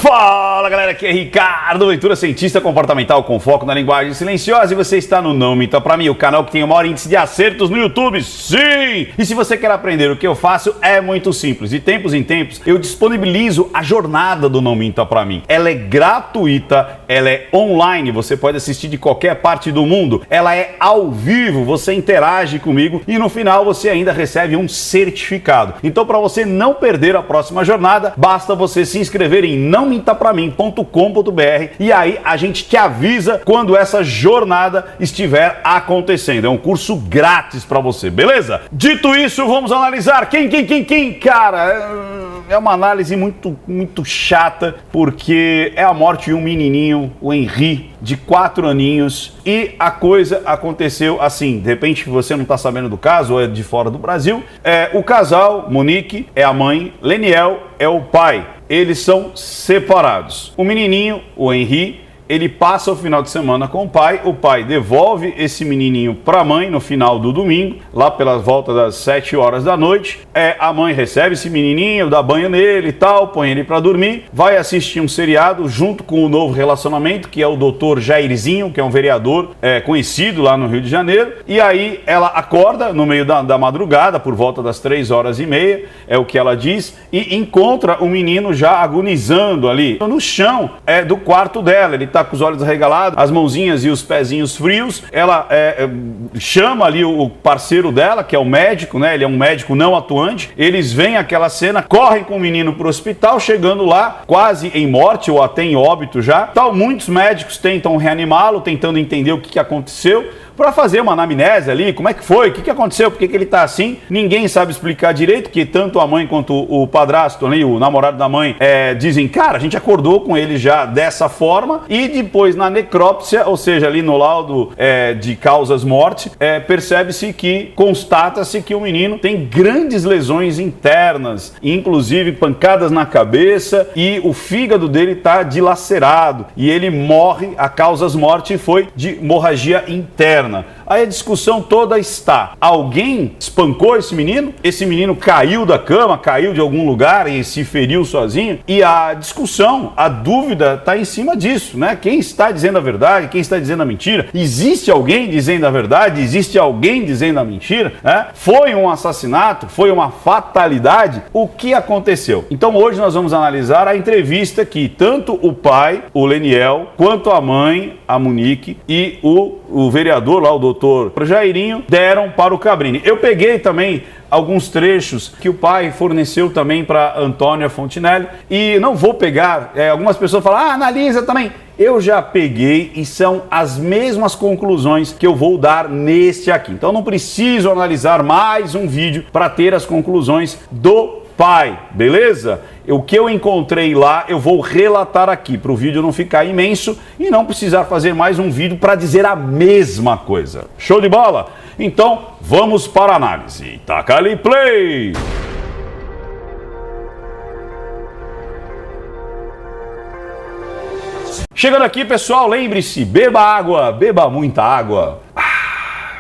Fala galera, aqui é Ricardo Ventura, cientista comportamental com foco na linguagem silenciosa, e você está no Não Minta Pra Mim, o canal que tem o maior índice de acertos no YouTube. Sim! E se você quer aprender o que eu faço, é muito simples. De tempos em tempos eu disponibilizo a jornada do Não Minta Pra Mim. Ela é gratuita, ela é online, você pode assistir de qualquer parte do mundo. Ela é ao vivo, você interage comigo e no final você ainda recebe um certificado. Então, para você não perder a próxima jornada, basta você se inscrever em nãomintapramim.com.br e aí a gente te avisa quando essa jornada estiver acontecendo. É um curso grátis para você, beleza? Dito isso, vamos analisar quem? Cara, é uma análise muito chata, porque é a morte de um menininho, o Henri, de 4 aninhos, e a coisa aconteceu assim. De repente você não está sabendo do caso, ou é de fora do Brasil. O casal, Monique é a mãe, Leniel é o pai. Eles são separados. O menininho, o Henri, ele passa o final de semana com o pai devolve esse menininho para a mãe no final do domingo, lá pelas voltas das 7 horas da noite. A mãe recebe esse menininho, dá banho nele e tal, põe ele para dormir, vai assistir um seriado junto com o novo relacionamento, que é o Dr. Jairzinho, que é um vereador conhecido lá no Rio de Janeiro. E aí ela acorda no meio da madrugada, por volta das 3h30, é o que ela diz, e encontra o menino já agonizando ali no chão do quarto dela. Ele tá com os olhos arregalados, as mãozinhas e os pezinhos frios. Ela chama ali o parceiro dela, que é o médico, né? Ele é um médico não atuante. Eles veem aquela cena, correm com o menino pro hospital, chegando lá quase em morte ou até em óbito já. Então, muitos médicos tentam reanimá-lo, tentando entender o que aconteceu, para fazer uma anamnese ali, como é que foi, o que aconteceu, por que ele tá assim. Ninguém sabe explicar direito, que tanto a mãe quanto o padrasto ali, o namorado da mãe, dizem, cara, a gente acordou com ele já dessa forma, e depois na necrópsia, ou seja, ali no laudo de causas morte, percebe-se que, constata-se que o menino tem grandes lesões internas, inclusive pancadas na cabeça, e o fígado dele tá dilacerado, e ele morre, a causas morte foi de hemorragia interna. Aí a discussão toda está: alguém espancou esse menino? Esse menino caiu da cama, caiu de algum lugar e se feriu sozinho? E a discussão, a dúvida está em cima disso, né? Quem está dizendo a verdade? Quem está dizendo a mentira? Existe alguém dizendo a verdade? Existe alguém dizendo a mentira? Foi um assassinato? Foi uma fatalidade? O que aconteceu? Então hoje nós vamos analisar a entrevista que tanto o pai, o Leniel, quanto a mãe, a Monique, e o vereador lá, o doutor Jairinho, deram para o Cabrini. Eu peguei também alguns trechos que o pai forneceu também para Antônia Fontinelli, e não vou pegar, algumas pessoas falam, analisa também. Eu já peguei e são as mesmas conclusões que eu vou dar neste aqui. Então não preciso analisar mais um vídeo para ter as conclusões do pai, beleza? O que eu encontrei lá eu vou relatar aqui, para o vídeo não ficar imenso e não precisar fazer mais um vídeo para dizer a mesma coisa. Show de bola? Então vamos para a análise. Taca ali play! Chegando aqui, pessoal, lembre-se, beba água, beba muita água.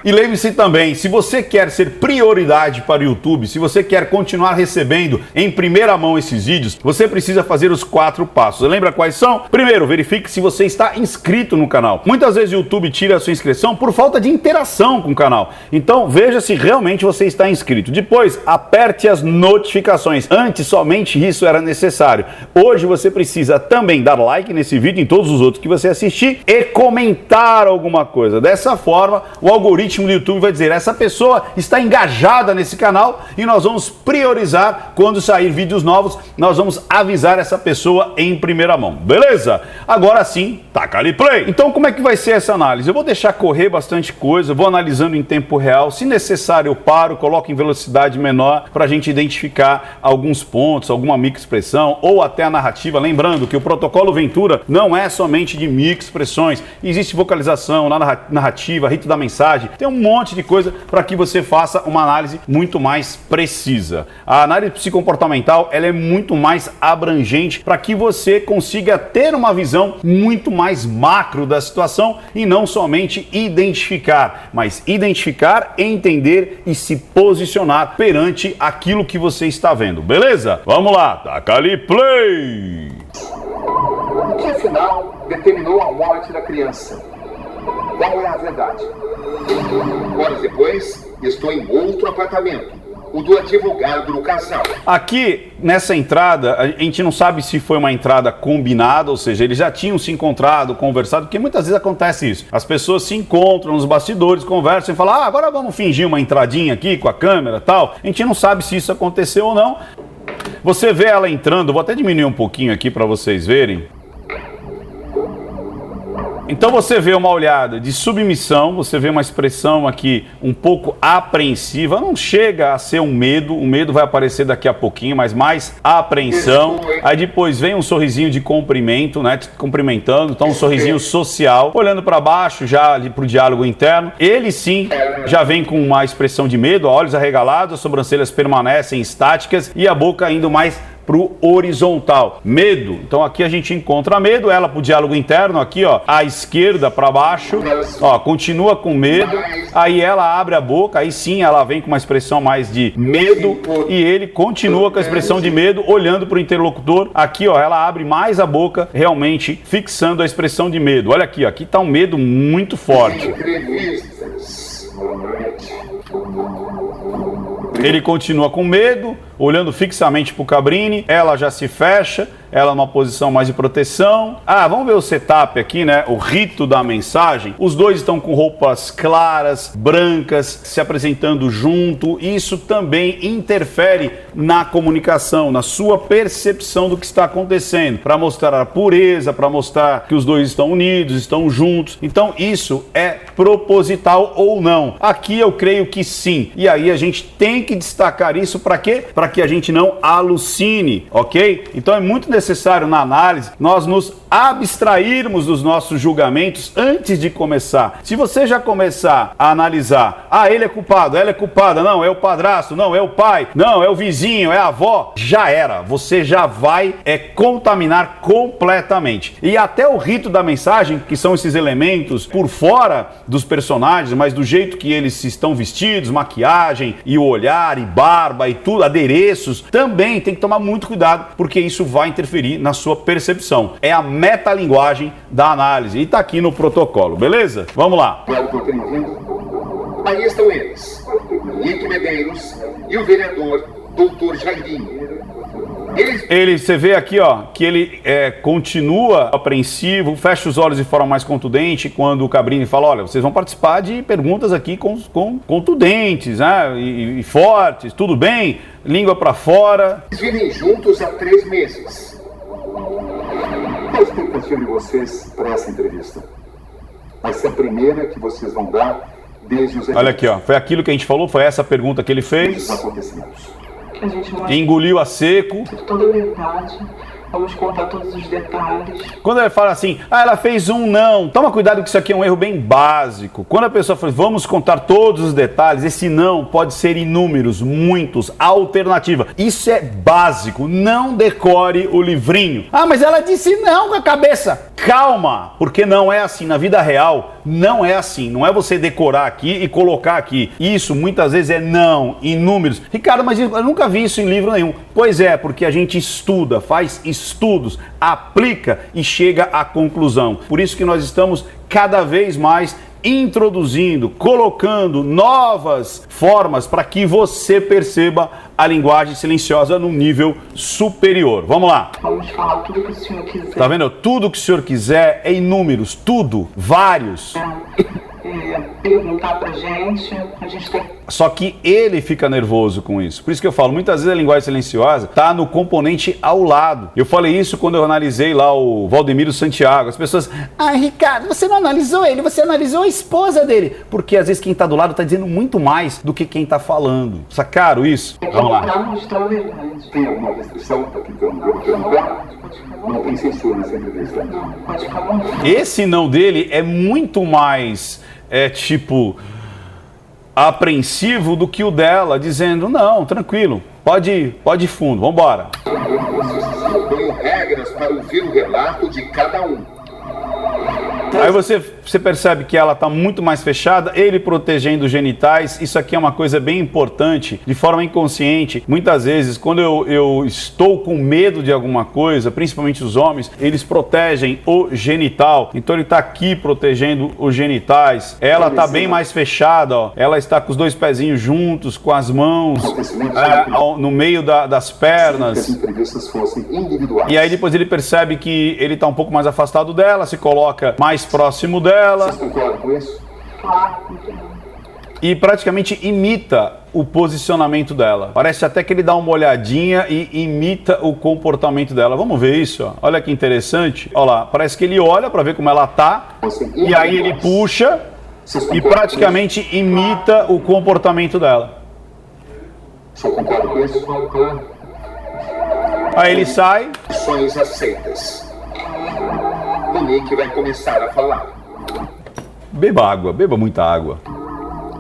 E lembre-se também, se você quer ser prioridade para o YouTube, se você quer continuar recebendo em primeira mão esses vídeos, você precisa fazer os 4 passos. Lembra quais são? Primeiro, verifique se você está inscrito no canal. Muitas vezes o YouTube tira a sua inscrição por falta de interação com o canal. Então, veja se realmente você está inscrito. Depois, aperte as notificações. Antes, somente isso era necessário. Hoje, você precisa também dar like nesse vídeo e em todos os outros que você assistir e comentar alguma coisa. Dessa forma, o algoritmo do YouTube vai dizer, essa pessoa está engajada nesse canal e nós vamos priorizar quando sair vídeos novos, nós vamos avisar essa pessoa em primeira mão, beleza? Agora sim, taca ali play! Então como é que vai ser essa análise? Eu vou deixar correr bastante coisa, vou analisando em tempo real, se necessário eu paro, coloco em velocidade menor para a gente identificar alguns pontos, alguma microexpressão ou até a narrativa, lembrando que o protocolo Ventura não é somente de microexpressões, existe vocalização, narrativa, rito da mensagem, tem um monte de coisa para que você faça uma análise muito mais precisa. A análise psicomportamental ela é muito mais abrangente para que você consiga ter uma visão muito mais macro da situação e não somente identificar, mas identificar, entender e se posicionar perante aquilo que você está vendo, beleza? Vamos lá, taca ali play! final, determinou a morte da criança. Qual é a verdade? Horas depois, estou em outro apartamento, o do advogado do casal. Aqui, nessa entrada, a gente não sabe se foi uma entrada combinada, ou seja, eles já tinham se encontrado, conversado, porque muitas vezes acontece isso. As pessoas se encontram nos bastidores, conversam e falam, agora vamos fingir uma entradinha aqui com a câmera e tal. A gente não sabe se isso aconteceu ou não. Você vê ela entrando, vou até diminuir um pouquinho aqui para vocês verem. Então você vê uma olhada de submissão, você vê uma expressão aqui um pouco apreensiva, não chega a ser um medo, o medo vai aparecer daqui a pouquinho, mas mais apreensão. Aí depois vem um sorrisinho de cumprimento, né, cumprimentando, então um sorrisinho social, olhando para baixo já ali para o diálogo interno. Ele sim já vem com uma expressão de medo, olhos arregalados, as sobrancelhas permanecem estáticas e a boca indo mais pro horizontal. Medo. Então aqui a gente encontra medo, ela pro diálogo interno, aqui ó, à esquerda para baixo, ó, continua com medo, aí ela abre a boca, aí sim ela vem com uma expressão mais de medo e ele continua com a expressão de medo, olhando pro interlocutor. Aqui ó, ela abre mais a boca, realmente fixando a expressão de medo. Olha aqui, ó, aqui tá um medo muito forte. Ele continua com medo, olhando fixamente para o Cabrini, ela já se fecha, ela numa posição mais de proteção. Vamos ver o setup aqui, né? O rito da mensagem. Os dois estão com roupas claras, brancas, se apresentando junto. Isso também interfere na comunicação, na sua percepção do que está acontecendo, para mostrar a pureza, para mostrar que os dois estão unidos, estão juntos. Então isso é proposital ou não? Aqui eu creio que sim. E aí a gente tem que destacar isso para quê? Para que a gente não alucine, ok? Então é muito necessário na análise nós nos abstrairmos dos nossos julgamentos antes de começar. Se você já começar a analisar, ele é culpado, ela é culpada, não, é o padrasto, não, é o pai, não, é o vizinho, é a avó, já era. Você já vai contaminar completamente. E até o rito da mensagem, que são esses elementos por fora dos personagens, mas do jeito que eles estão vestidos, maquiagem e o olhar e barba e tudo, adereços, também tem que tomar muito cuidado, porque isso vai interferir na sua percepção. É a metalinguagem da análise e tá aqui no protocolo, beleza? Vamos lá. Aí estão eles, Lito Medeiros e o vereador Dr. Jairinho. Você vê aqui, ó, que ele continua apreensivo, fecha os olhos de forma mais contundente quando o Cabrini fala, olha, vocês vão participar de perguntas aqui contundentes, né, e fortes, tudo bem? Língua para fora. Eles vivem juntos há 3 meses. Qual a expectativa de vocês para essa entrevista? Vai ser a primeira que vocês vão dar desde os... Olha aqui, ó, foi aquilo que a gente falou, foi essa pergunta que ele fez. Os acontecimentos. A gente engoliu a seco. Toda a verdade. Vamos contar todos os detalhes. Quando ele fala assim, ela fez um não, toma cuidado que isso aqui é um erro bem básico. Quando a pessoa fala, vamos contar todos os detalhes, esse não pode ser inúmeros, muitos, alternativa. Isso é básico, não decore o livrinho. Mas ela disse não com a cabeça. Calma, porque não é assim. Na vida real, não é assim. Não é você decorar aqui e colocar aqui. Isso muitas vezes é não, inúmeros. Ricardo, mas eu nunca vi isso em livro nenhum. Pois é, porque a gente estuda, faz estudos, aplica e chega à conclusão. Por isso que nós estamos cada vez mais introduzindo, colocando novas formas para que você perceba a linguagem silenciosa no nível superior. Vamos lá. Vamos falar tudo que o senhor quiser. Tá vendo? Tudo que o senhor quiser é inúmeros, tudo, vários. Perguntar pra gente, a gente tem... Só que ele fica nervoso com isso. Por isso que eu falo, muitas vezes a linguagem silenciosa tá no componente ao lado. Eu falei isso quando eu analisei lá o Valdemiro Santiago. As pessoas, Ricardo, você não analisou ele, você analisou a esposa dele. Porque às vezes quem tá do lado tá dizendo muito mais do que quem tá falando. Sacaram isso? Vamos lá. Tem alguma restrição para que eu não devo perguntar? Não tem censura nessa entrevista. Não, pode ficar bom. Esse não dele é muito mais, apreensivo do que o dela, dizendo, não, tranquilo, pode ir fundo, vambora. Eu ponho regras para ouvir o relato de cada um. Aí você percebe que ela está muito mais fechada, ele protegendo os genitais. Isso aqui é uma coisa bem importante, de forma inconsciente. Muitas vezes, quando eu estou com medo de alguma coisa, principalmente os homens, eles protegem o genital. Então ele está aqui protegendo os genitais. Ela está bem mais fechada, ó. Ela está com os dois pezinhos juntos, com as mãos no meio das pernas. E aí depois ele percebe que ele está um pouco mais afastado dela, se coloca mais próximo dela. Vocês concordam com isso? E praticamente imita o posicionamento dela. Parece até que ele dá uma olhadinha e imita o comportamento dela. Vamos ver isso, ó. Olha que interessante. Olha lá, parece que ele olha para ver como ela tá. E aí ele puxa e praticamente imita o comportamento dela. Você concorda com isso? Aí ele sai. Ações aceitas. O Nick vai começar a falar. Beba água, beba muita água.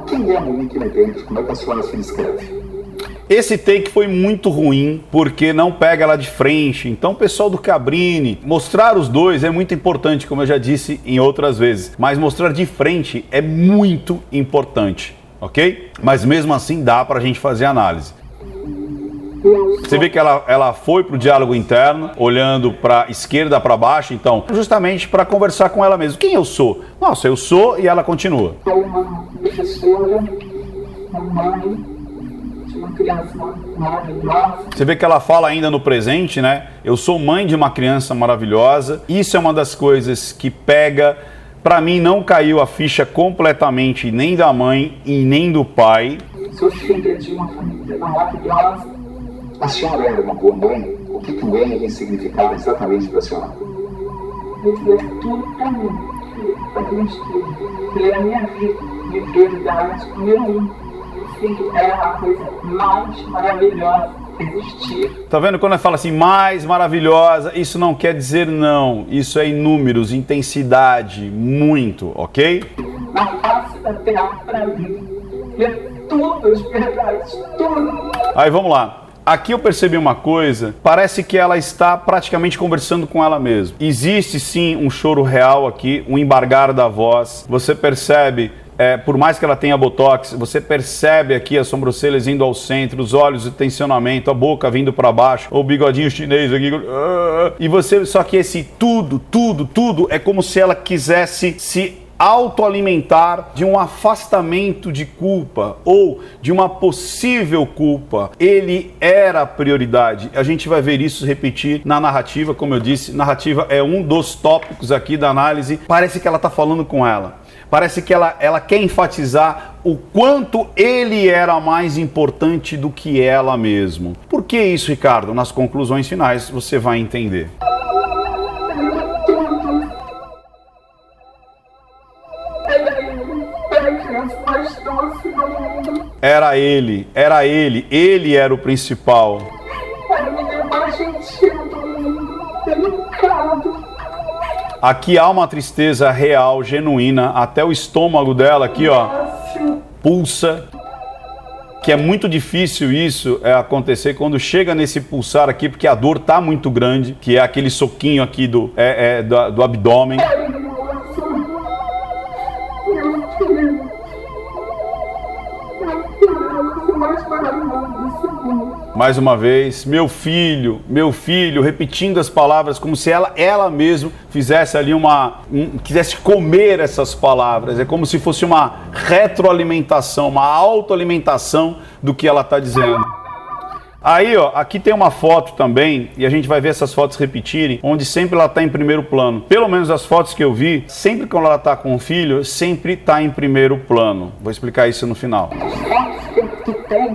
Quem é a Monique lá dentro? Como é que a senhora se descreve? Esse take foi muito ruim, porque não pega ela de frente. Então, o pessoal do Cabrini, mostrar os dois é muito importante, como eu já disse em outras vezes. Mas mostrar de frente é muito importante, ok? Mas mesmo assim dá pra gente fazer análise. Você vê que ela foi pro diálogo interno, olhando para esquerda, para baixo, então, justamente para conversar com ela mesma. Quem eu sou? Nossa, eu sou, e ela continua. Sou uma professora, uma mãe de uma criança maravilhosa. Você vê que ela fala ainda no presente, né? Eu sou mãe de uma criança maravilhosa. Isso é uma das coisas que pega. Para mim não caiu a ficha completamente nem da mãe e nem do pai. Sou filha de uma família maravilhosa. A senhora era uma boa mãe? O que o N significava exatamente para a senhora? Ele é tudo para mim, para que ele é a minha vida, minha prioridade, número 1. O filho é a coisa mais maravilhosa que existia. Tá vendo? Quando ela fala assim, mais maravilhosa, isso não quer dizer não. Isso é em números, intensidade, muito, ok? Na face da terra para mim. Ele é tudo de verdade, tudo. Aí vamos lá. Aqui eu percebi uma coisa, parece que ela está praticamente conversando com ela mesma. Existe sim um choro real aqui, um embargar da voz. Você percebe, por mais que ela tenha botox, você percebe aqui as sobrancelhas indo ao centro, os olhos de tensionamento, a boca vindo para baixo, o bigodinho chinês aqui. E você, só que esse tudo é como se ela quisesse se autoalimentar de um afastamento de culpa ou de uma possível culpa. Ele era a prioridade. A gente vai ver isso repetir na narrativa, como eu disse. Narrativa é um dos tópicos aqui da análise. Parece que ela está falando com ela. Parece que ela quer enfatizar o quanto ele era mais importante do que ela mesmo. Por que isso, Ricardo? Nas conclusões finais você vai entender. Era ele, ele era o principal. Aqui há uma tristeza real, genuína, até o estômago dela aqui, ó, pulsa. Que é muito difícil isso acontecer quando chega nesse pulsar aqui, porque a dor tá muito grande, que é aquele soquinho aqui do abdômen. Mais uma vez, meu filho, repetindo as palavras como se ela mesma fizesse ali quisesse comer essas palavras. É como se fosse uma retroalimentação, uma autoalimentação do que ela está dizendo. Aí, ó, aqui tem uma foto também, e a gente vai ver essas fotos repetirem, onde sempre ela está em primeiro plano. Pelo menos as fotos que eu vi, sempre quando ela está com o filho, sempre está em primeiro plano. Vou explicar isso no final.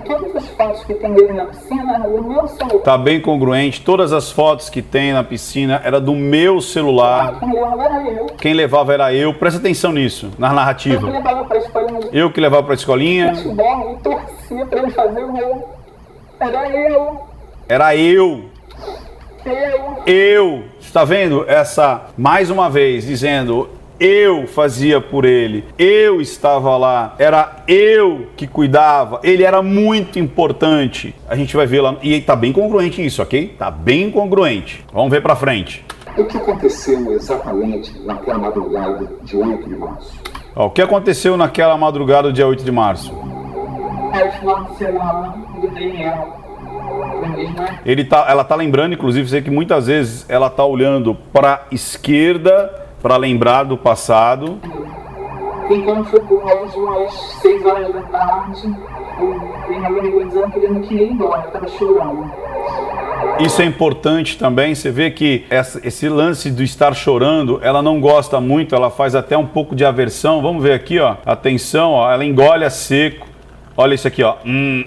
Todas as fotos que tem dele na piscina, era do meu celular. Tá bem congruente, todas as fotos que tem na piscina era do meu celular. Quem levava era eu. Quem levava era eu. Presta atenção nisso, na narrativa. Eu que levava pra escolinha. Eu que levava pra escolinha. Eu torcia pra ele fazer o gol. Era eu. Era eu. Eu. Está vendo essa, mais uma vez, dizendo... Eu fazia por ele, eu estava lá, era eu que cuidava, ele era muito importante. A gente vai ver lá, e tá bem congruente isso, ok? Tá bem congruente. Vamos ver pra frente. O que aconteceu exatamente naquela madrugada de 8 de março? Ó, o que aconteceu naquela madrugada do dia 8 de março? É o final de semana do Daniel. Ela tá lembrando, inclusive, sei que muitas vezes ela tá olhando para esquerda para lembrar do passado. E quando foi por volta de umas 6 horas da tarde, o Daniel me ligou dizendo que ele não queria ir embora, ele estava chorando. Isso é importante também, você vê que esse lance do estar chorando, ela não gosta muito, ela faz até um pouco de aversão. Vamos ver aqui, ó, atenção, ó, ela engole a seco. Olha isso aqui, ó,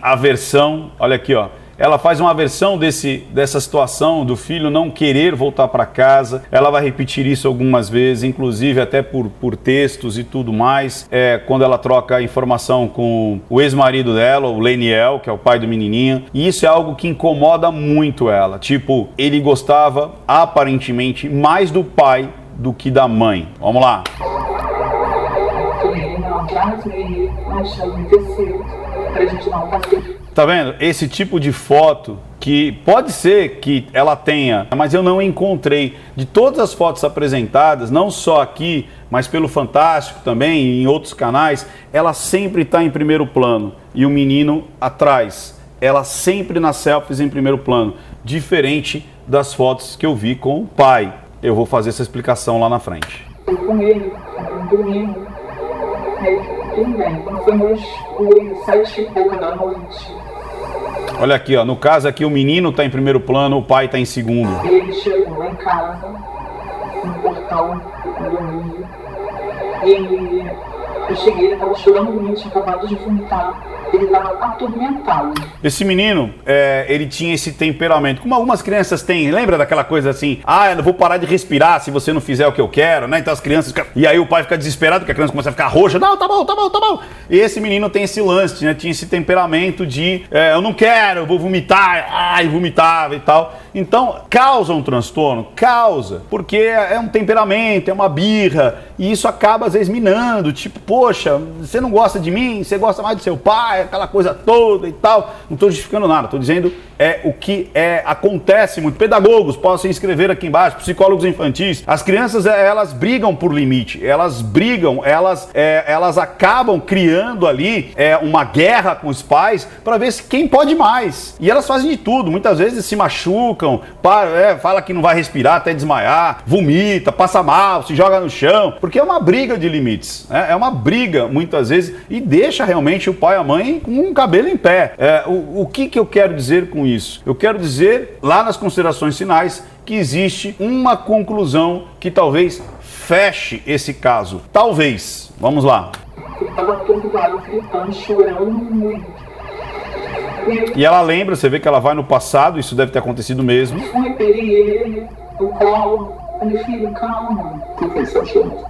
aversão, olha aqui, ó. Ela faz uma aversão dessa situação do filho não querer voltar para casa. Ela vai repetir isso algumas vezes, inclusive até por textos e tudo mais. Quando ela troca informação com o ex-marido dela, o Leniel, que é o pai do menininho. E isso é algo que incomoda muito ela. Tipo, ele gostava aparentemente mais do pai do que da mãe. Vamos lá. Tá vendo? Esse tipo de foto que pode ser que ela tenha, mas eu não encontrei. De todas as fotos apresentadas, não só aqui, mas pelo Fantástico também e em outros canais, ela sempre está em primeiro plano e o menino atrás. Ela sempre nas selfies em primeiro plano, diferente das fotos que eu vi com o pai. Eu vou fazer essa explicação lá na frente. Eu com ele, dormindo, aí tudo bem, quando foi umas 7 e pouca da noite. Olha aqui, ó, no caso aqui o menino está em primeiro plano, o pai está em segundo. Ele chegou lá em casa, no portal do domingo, e eu cheguei, ele estava chorando muito, tinha acabado de vomitar, ele estava atormentado. Esse menino, ele tinha esse temperamento, como algumas crianças têm, lembra daquela coisa assim, eu não vou parar de respirar se você não fizer o que eu quero, né? Então as crianças ficam... E aí o pai fica desesperado, porque a criança começa a ficar roxa, não, tá bom, tá bom, tá bom. E esse menino tem esse lance, né? Tinha esse temperamento de, eu não quero, eu vou vomitar, e vomitava e tal. Então, causa um transtorno? Causa, porque é um temperamento, é uma birra, e isso acaba às vezes minando, tipo, poxa, você não gosta de mim, você gosta mais do seu pai, aquela coisa toda e tal. Não estou justificando nada, estou dizendo o que acontece muito. Pedagogos, podem se inscrever aqui embaixo, psicólogos infantis. As crianças, elas brigam por limite, elas brigam, elas acabam criando ali uma guerra com os pais para ver quem pode mais. E elas fazem de tudo, muitas vezes se machucam, fala que não vai respirar até desmaiar, vomita, passa mal, se joga no chão, porque é uma briga de limites, é uma briga muitas vezes e deixa realmente o pai e a mãe com um cabelo em pé. O que eu quero dizer com isso? Eu quero dizer, lá nas considerações finais, que existe uma conclusão que talvez feche esse caso. Talvez. Vamos lá. Ele estava todo lado gritando, chorando muito. E ela lembra, você vê que ela vai no passado, isso deve ter acontecido mesmo. Eu peguei ele no colo, falei, filho, calma. Por que você achou?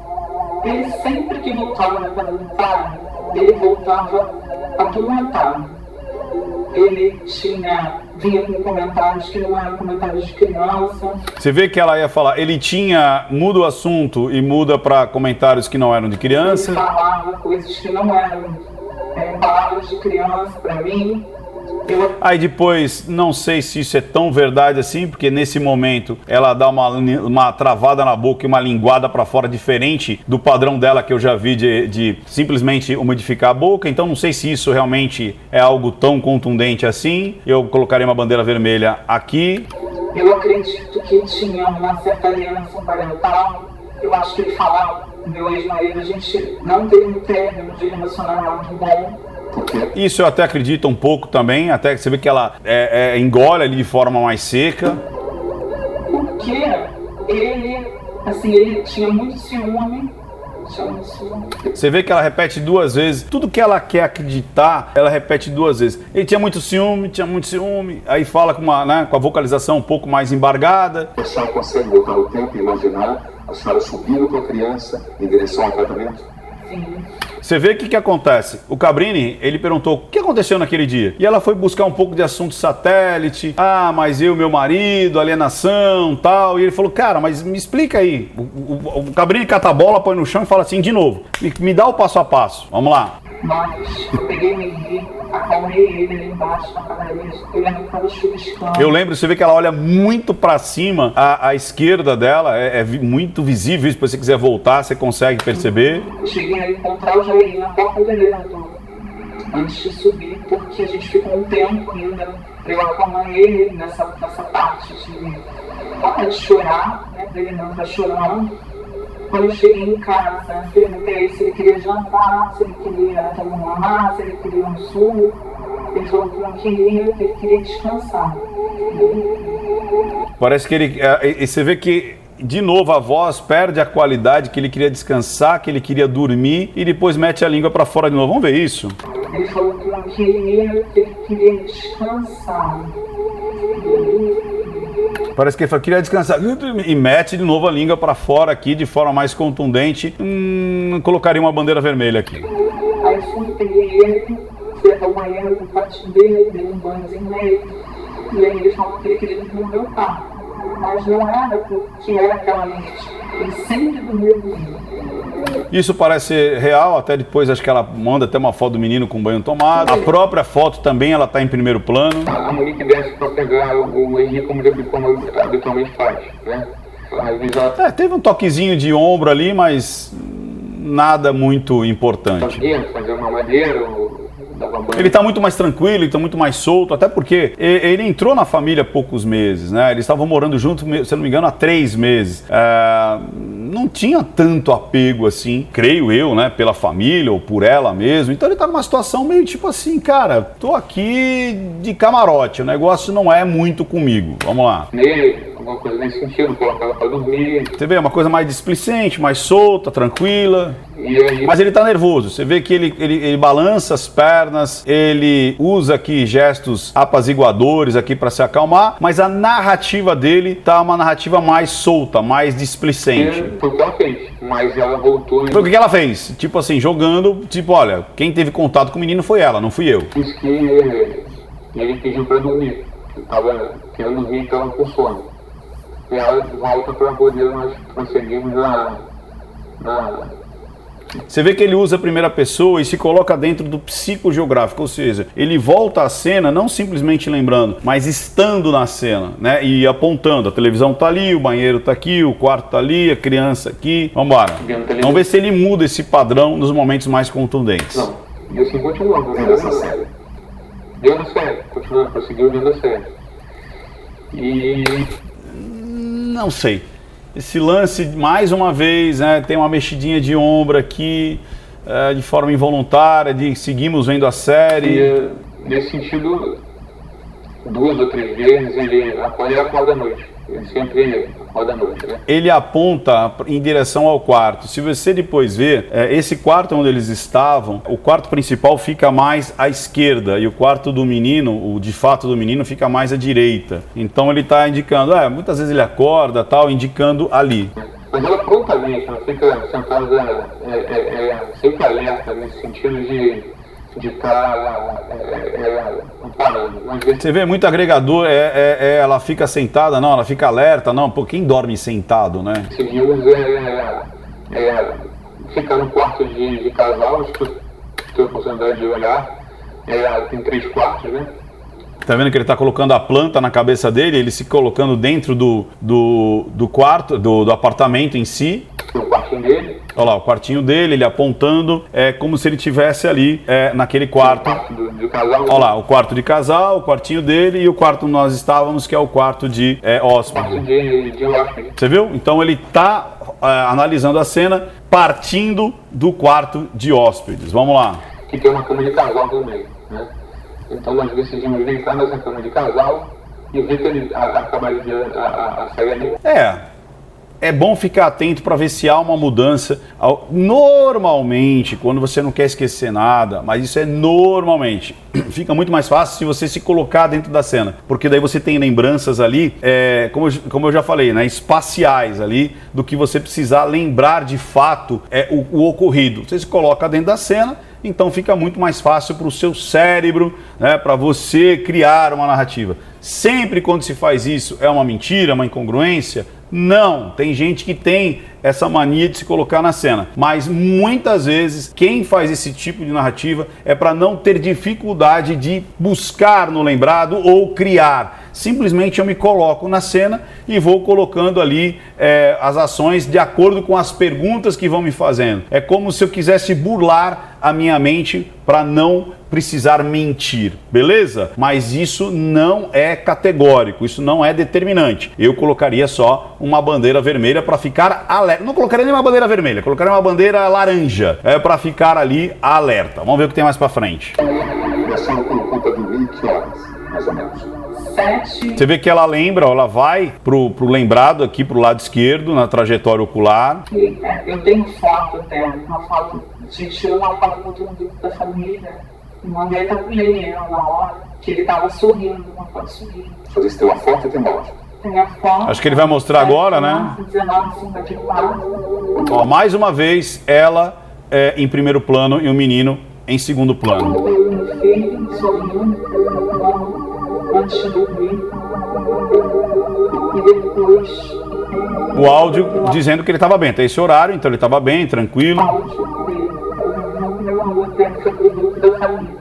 Ele sempre que voltava na casa do pai, ele voltava atormentado. Ele vinha com comentários que não eram comentários de criança. Você vê que ela ia falar, ele muda o assunto e muda para comentários que não eram de criança. Ele falava coisas que não eram palavras de criança para mim. Aí depois, não sei se isso é tão verdade assim, porque nesse momento ela dá uma travada na boca e uma linguada para fora diferente do padrão dela que eu já vi de simplesmente umidificar a boca. Então não sei se isso realmente é algo tão contundente assim. Eu colocarei uma bandeira vermelha aqui. Eu acredito que tinha uma certa alienação parental. Eu acho que ele falava, meu ex-marido, a gente não teve um término de relacionamento bom. Isso eu até acredito um pouco também, até que você vê que ela engole ali de forma mais seca. Porque ele tinha muito ciúme. Você vê que ela repete 2 vezes, tudo que ela quer acreditar, ela repete 2 vezes. Ele tinha muito ciúme, aí fala com a vocalização um pouco mais embargada. A senhora consegue voltar no tempo e imaginar a senhora subindo com a criança em direção ao tratamento? Sim. Você vê o que acontece. O Cabrini, ele perguntou o que aconteceu naquele dia. E ela foi buscar um pouco de assunto satélite. Mas eu, meu marido, alienação, tal. E ele falou, cara, mas me explica aí. O Cabrini cata a bola, põe no chão e fala assim de novo. Me dá o passo a passo. Vamos lá. Mas eu peguei meu Henri, acalmei ele ali embaixo na padaria, eu lembro que estava chuviscando. Eu lembro, você vê que ela olha muito pra cima, a esquerda dela é muito visível, se você quiser voltar, você consegue perceber. Eu cheguei a encontrar o Jairinho na porta do elevador, antes de subir, porque a gente ficou um tempo ainda pra eu acalmar ele nessa parte de chorar, né, pra ele não estar chorando. Quando eu cheguei em casa, perguntei se ele queria jantar, se ele queria tomar um mamar, se ele queria um suco. Ele falou que não queria, que ele queria descansar. Parece que ele... E você vê que, de novo, a voz perde a qualidade, que ele queria descansar, que ele queria dormir e depois mete a língua pra fora de novo. Vamos ver isso. Ele falou que não queria, que ele queria descansar. Parece que ele falou, queria descansar. E mete de novo a língua pra fora aqui, de forma mais contundente. Colocaria uma bandeira vermelha aqui. Aí eu fui, peguei ele, fui até o banheiro com o quarto dele, dei um banhozinho nele. E aí ele falou que ele queria dormir no meu quarto. Mas não era porque era aquela noite. Ele sempre dormia comigo. Isso parece ser real, até depois acho que ela manda até uma foto do menino com banho tomado. A própria foto também, ela tá em primeiro plano. A Monique desce para pegar o Henri como habitualmente faz, né? Às vezes ela Teve um toquezinho de ombro ali, mas nada muito importante. fazia, fazer uma madeira, dava banho. Ele tá muito mais tranquilo, ele tá muito mais solto, até porque ele entrou na família há poucos meses, né? Eles estavam morando juntos, se eu não me engano, há 3 meses. Não tinha tanto apego assim, creio eu, né? Pela família ou por ela mesmo. Então ele tá numa situação meio tipo assim, cara, tô aqui de camarote, o negócio não é muito comigo. Vamos lá. Nele, alguma coisa nesse sentido, colocava para dormir. Você vê, uma coisa mais displicente, mais solta, tranquila. E aí, Mas ele tá nervoso, você vê que ele balança as pernas, ele usa aqui gestos apaziguadores aqui para se acalmar, mas a narrativa dele tá uma narrativa mais solta, mais displicente. foi o que ela fez, mas ela voltou e Foi o que ela fez? Tipo assim, jogando, tipo, olha, quem teve contato com o menino foi ela, não fui eu. disse que ele pediu para dormir. Eu tava querendo dormir e tava com sono. E ela volta para poder nós prosseguirmos na Você vê que ele usa a primeira pessoa e se coloca dentro do psicogeográfico, ou seja, ele volta à cena não simplesmente lembrando, mas estando na cena, né? E apontando, a televisão tá ali, o banheiro tá aqui, o quarto tá ali, a criança aqui. Vamos embora. Vamos ver se ele muda esse padrão nos momentos mais contundentes. Não, e assim continuando, Vendo essa série. deu série, continuando, prosseguiu dentro da série. E Não sei. Esse lance, mais uma vez, né, tem uma mexidinha de ombro aqui, de forma involuntária, de seguimos vendo a série. nesse sentido, 2 ou 3 vezes ele acorda à noite. Ele sempre acorda à noite, né? Ele aponta em direção ao quarto. Se você depois ver, esse quarto onde eles estavam, o quarto principal fica mais à esquerda e o quarto do menino, o de fato do menino, fica mais à direita. Então ele está indicando, muitas vezes ele acorda, tal, indicando ali. Mas ela prontamente, ela fica sentada, sempre alerta, nesse sentido de estar amparando. Você vê muito agregador, ela fica sentada, não, ela fica alerta, não, pô, quem dorme sentado, né? Seguimos ficar no quarto de casal, acho que eu tenho a oportunidade de olhar, tem 3 quartos, né? Tá vendo que ele tá colocando a planta na cabeça dele, ele se colocando dentro do quarto, do apartamento em si. Tem o quartinho dele. Olha lá, o quartinho dele, ele apontando, como se ele estivesse ali naquele quarto. O quarto do casal. Olha lá, o quarto de casal, o quartinho dele e o quarto onde nós estávamos, que é o quarto de hóspede. Quarto de hóspede. Você viu? Então ele tá analisando a cena partindo do quarto de hóspedes. Vamos lá. Que tem uma cama de casal também, né? Então nós decidimos deitar nessa cama de casal e ver que ele acabaria de sair ali. É bom ficar atento para ver se há uma mudança. Normalmente, quando você não quer esquecer nada, mas isso é normalmente, fica muito mais fácil se você se colocar dentro da cena, porque daí você tem lembranças ali, como eu já falei, né, espaciais ali, do que você precisar lembrar de fato o ocorrido. Você se coloca dentro da cena, então fica muito mais fácil para o seu cérebro, né, para você criar uma narrativa. Sempre quando se faz isso é uma mentira, uma incongruência? Não, tem gente que tem essa mania de se colocar na cena, mas muitas vezes quem faz esse tipo de narrativa é para não ter dificuldade de buscar no lembrado ou criar. Simplesmente eu me coloco na cena e vou colocando ali as ações de acordo com as perguntas que vão me fazendo. É como se eu quisesse burlar a minha mente para não precisar mentir, beleza? Mas isso não é categórico, isso não é determinante. Eu colocaria só uma bandeira vermelha para ficar alerta. Não colocaria nem uma bandeira vermelha, colocaria uma bandeira laranja, para ficar ali alerta. Vamos ver o que tem mais para frente. Começando com conta dormir, que horas, mais ou menos? 7. Você vê que ela lembra, ela vai pro lembrado aqui, pro lado esquerdo, na trajetória ocular. Eu tenho foto dela, uma foto, a gente tirou uma foto do grupo da família. E mandei até pro Leniel na hora, que ele tava sorrindo, uma foto sorrindo. Fazer se tem uma foto e tem uma outra. Tem a foto. Acho que ele vai mostrar agora, né? 1954. Ó, mais uma vez, ela em primeiro plano e o menino em segundo plano. Eu meu filho sorrindo, antes de dormir. E depois. O áudio dizendo que ele estava bem. Até esse horário, então ele estava bem, tranquilo. Áudio dele. Meu amor, dentro do grupo da família.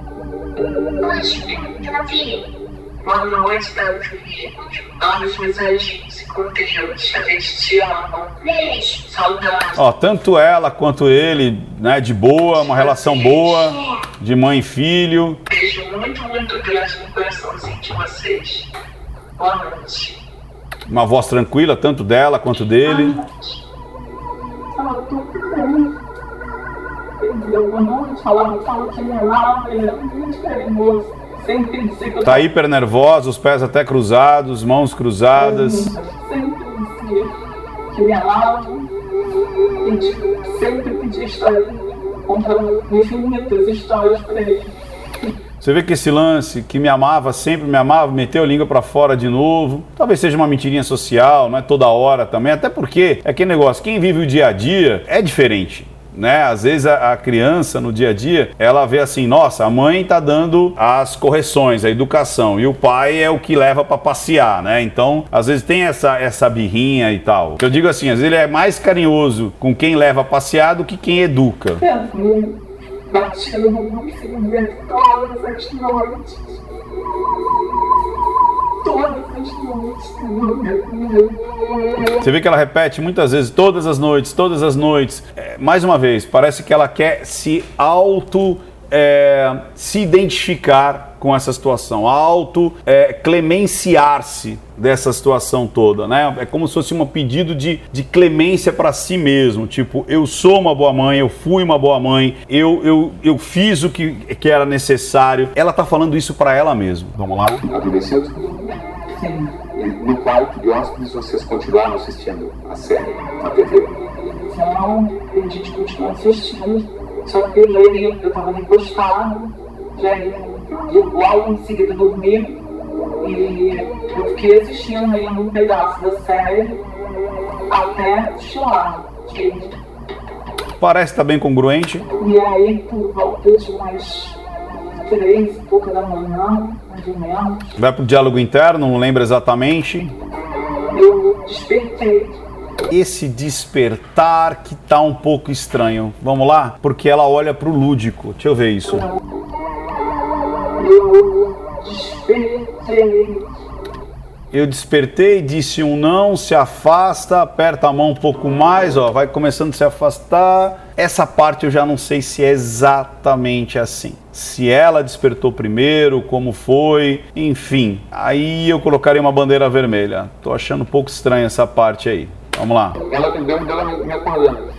Boa noite, Davi. Anos mensagens, conteúdos, a gente te ama. Beijo. Saudades. Ó, tanto ela quanto ele, né, de boa, uma relação boa, de mãe e filho. Beijo muito, muito grande no coraçãozinho de vocês. Boa noite. Uma voz tranquila, tanto dela quanto dele. Tudo bem. Ele deu boa noite, falava que me amava, ele era muito carinhoso. Sempre dizia que eu Tá hiper nervosa, os pés até cruzados, mãos cruzadas. sempre dizia que me amava. E sempre pedia história, contando infinitas histórias pra ele. Você vê que esse lance, que me amava, sempre me amava, meteu a língua pra fora de novo. Talvez seja uma mentirinha social, não é toda hora também. Até porque é aquele negócio, quem vive o dia a dia é diferente, né? Às vezes a criança no dia a dia, ela vê assim, nossa, a mãe tá dando as correções, a educação, e o pai é o que leva pra passear, né? Então, às vezes tem essa birrinha e tal. Eu digo assim, às vezes ele é mais carinhoso com quem leva a passear do que quem educa. Batendo no meu filho dele todas as noites. Todas as noites. Você vê que ela repete muitas vezes, todas as noites, todas as noites. Mais uma vez, parece que ela quer se se identificar com essa situação, clemenciar-se dessa situação toda, né? É como se fosse um pedido de clemência para si mesmo, tipo, eu sou uma boa mãe, eu fui uma boa mãe, eu fiz o que era necessário. Ela tá falando isso para ela mesma. Vamos lá? Adolescente? Sim. E no quarto de hóspedes vocês continuaram assistindo a série na TV? Então, a gente continuou assistindo. Só que eu tava encostado, já ia logo em seguida dormir. E eu fiquei assistindo aí um pedaço da série até chorar. Parece estar bem congruente. E aí, por volta de umas 3 e pouca da manhã, mais ou menos, Vai pro diálogo interno, não lembra exatamente. eu despertei. Esse despertar que tá um pouco estranho. Vamos lá? Porque ela olha pro lúdico. Deixa eu ver isso. Eu despertei. Eu despertei, disse um não, se afasta, aperta a mão um pouco mais, ó, vai começando a se afastar. Essa parte eu já não sei se é exatamente assim. Se ela despertou primeiro, como foi, enfim. Aí eu colocaria uma bandeira vermelha. Tô achando um pouco estranha essa parte aí. Vamos lá. Ela atendeu dela me acordando.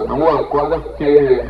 Amor, acorda porque...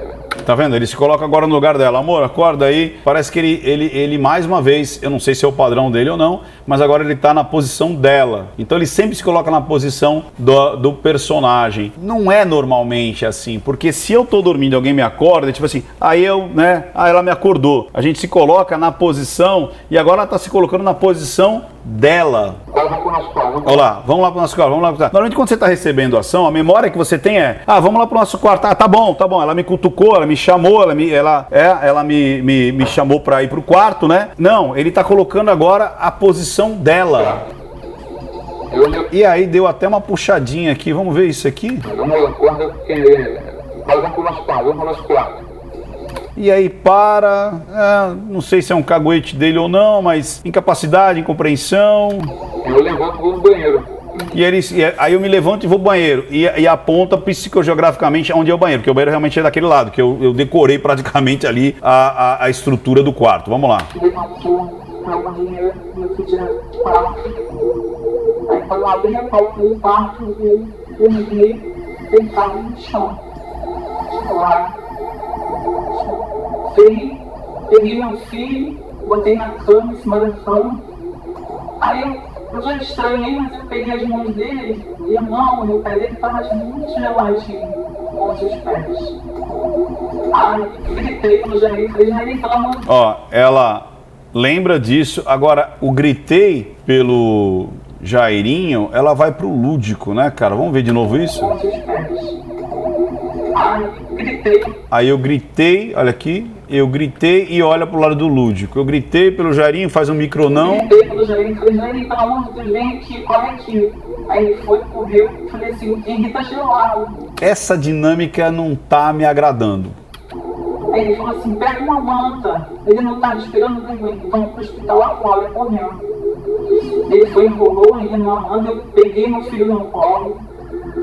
Tá vendo? Ele se coloca agora no lugar dela. Amor, acorda aí. Parece que ele mais uma vez, eu não sei se é o padrão dele ou não, mas agora ele tá na posição dela. Então ele sempre se coloca na posição do personagem. Não é normalmente assim, porque se eu tô dormindo e alguém me acorda, tipo assim, aí ela me acordou. A gente se coloca na posição e agora ela tá se colocando na posição dela. Vamos pro nosso quarto. Olha lá, vamos lá pro nosso quarto, vamos lá. Normalmente quando você está recebendo ação, a memória que você tem é, vamos lá pro nosso quarto. Tá bom, ela me cutucou, ela me chamou, ela me chamou para ir pro quarto, né? Não, ele tá colocando agora a posição dela. E aí deu até uma puxadinha aqui, vamos ver isso aqui? Vamos lá, vamos pro nosso quarto. E aí não sei se é um caguete dele ou não, mas incapacidade, incompreensão. Eu levanto e vou no banheiro. Aí eu me levanto e vou pro banheiro. E aponta psicogeograficamente onde é o banheiro, porque o banheiro realmente é daquele lado, que eu decorei praticamente ali a estrutura do quarto. Vamos lá. Levantou para o banheiro e eu fui direto pro quarto. Aí quando eu abri a porta do quarto, eu me vi deitado no chão. Lá. Peguei meu filho, botei na cama, em cima da cama. Aí eu já estranhei, mas eu peguei as mãos dele e a mão e o pé dele estavam muito geladinho com os pés. Aí eu gritei pro Jair, falei, Jair, pelo amor de Deus. Ó, ela lembra disso. Agora, o gritei pelo Jairinho, ela vai pro lúdico, né, cara? Vamos ver de novo isso? Com os pés. Aí eu gritei. Aí eu gritei, olha aqui, eu gritei e olha pro lado do lúdico. Eu gritei pelo Jairinho, faz um micronão. Eu gritei pelo Jairinho, falei, Jairinho, pelo amor de Deus, vem aqui, corre aqui. Aí ele foi, correu, falei assim, Henrique tá gelado. Essa dinâmica não tá me agradando. Aí ele falou assim, pega uma manta. Ele não estava esperando, vamos pro hospital agora, correndo. Ele foi, enrolou ele numa manta, eu peguei meu filho no colo.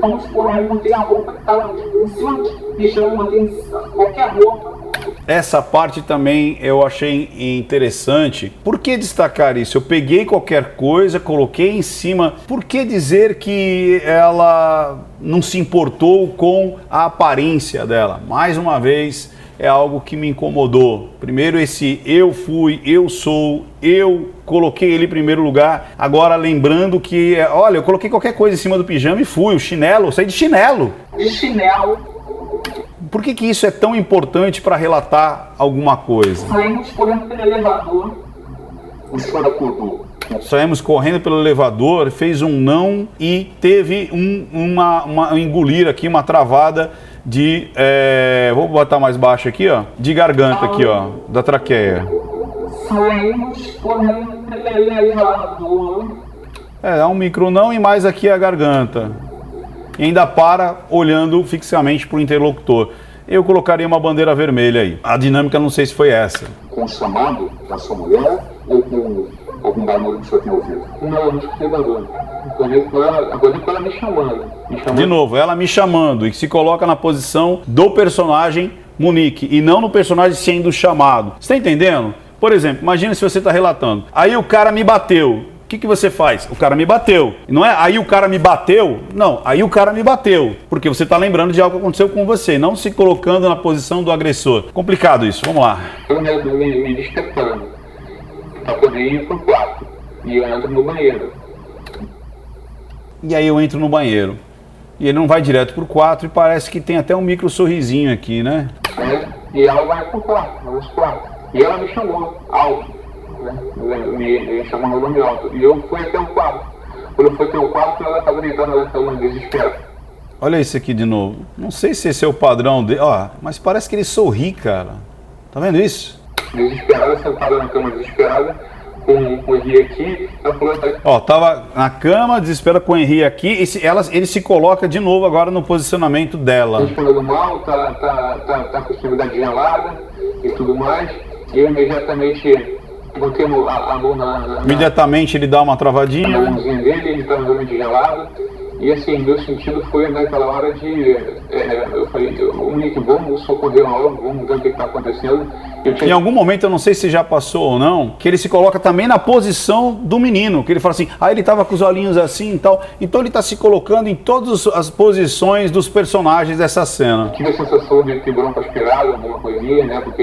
Vamos correndo, botei a roupa que estava em cima do pijama, botei qualquer roupa. Essa parte também eu achei interessante. Por que destacar isso? Eu peguei qualquer coisa, coloquei em cima. Por que dizer que ela não se importou com a aparência dela? Mais uma vez, é algo que me incomodou. Primeiro esse eu fui, eu sou, eu coloquei ele em primeiro lugar. Agora lembrando que, olha, eu coloquei qualquer coisa em cima do pijama e fui. O chinelo, eu saí de chinelo. De chinelo. Por que isso é tão importante para relatar alguma coisa? Saímos correndo pelo elevador. O senhor acordou. Saímos correndo pelo elevador, fez um não e teve um engolir aqui, uma travada de, vou botar mais baixo aqui, ó, de garganta aqui, ó, da traqueia. Saímos correndo pelo elevador. É um micro não e mais aqui a garganta. E ainda para olhando fixamente para o interlocutor. Eu colocaria uma bandeira vermelha aí. A dinâmica não sei se foi essa. Com o chamado da sua mulher ou com algum barulho que o senhor tem ouvido? Não escutei barulho. Agora ela me chamando. De novo, ela me chamando e se coloca na posição do personagem Monique e não no personagem sendo chamado. Você está entendendo? Por exemplo, imagina se você está relatando. Aí o cara me bateu. O que você faz? O cara me bateu. Não é aí o cara me bateu? Não, aí o cara me bateu. Porque você está lembrando de algo que aconteceu com você, não se colocando na posição do agressor. Complicado isso, vamos lá. Eu me despertando para poder ir pro quarto. E eu entro no banheiro. E aí eu entro no banheiro. E ele não vai direto pro quarto e parece que tem até um micro sorrisinho aqui, né? E ela vai pro quarto, vamos pro quarto. E ela me chamou alto. Me chamou no nome alto. E eu fui até o quarto. Quando eu fui até o quarto, ela estava deitada na cama desesperada. Olha isso aqui de novo. Não sei se esse é o padrão dele. Ó, mas parece que ele sorri, cara. Tá vendo isso? Desesperada, sentada na cama desesperada, com o Henri aqui. Ela falou... Ó, tava na cama, desesperada com o Henri aqui. Ele se coloca de novo agora no posicionamento dela. Respirando mal, tá com extremidade gelada e tudo mais. E eu imediatamente... botei a mão na... Imediatamente ele dá uma travadinha. Na mãozinha dele, ele estava realmente gelado. E assim, meu sentido foi naquela hora de... eu falei, Monique, vamos socorrer logo, vamos ver o que está acontecendo. Em algum momento, eu não sei se já passou ou não, que ele se coloca também na posição do menino. Que ele fala assim, ele estava com os olhinhos assim e tal. Então ele está se colocando em todas as posições dos personagens dessa cena. Tive a sensação de ter bronco aspirado, alguma coisinha, né? Porque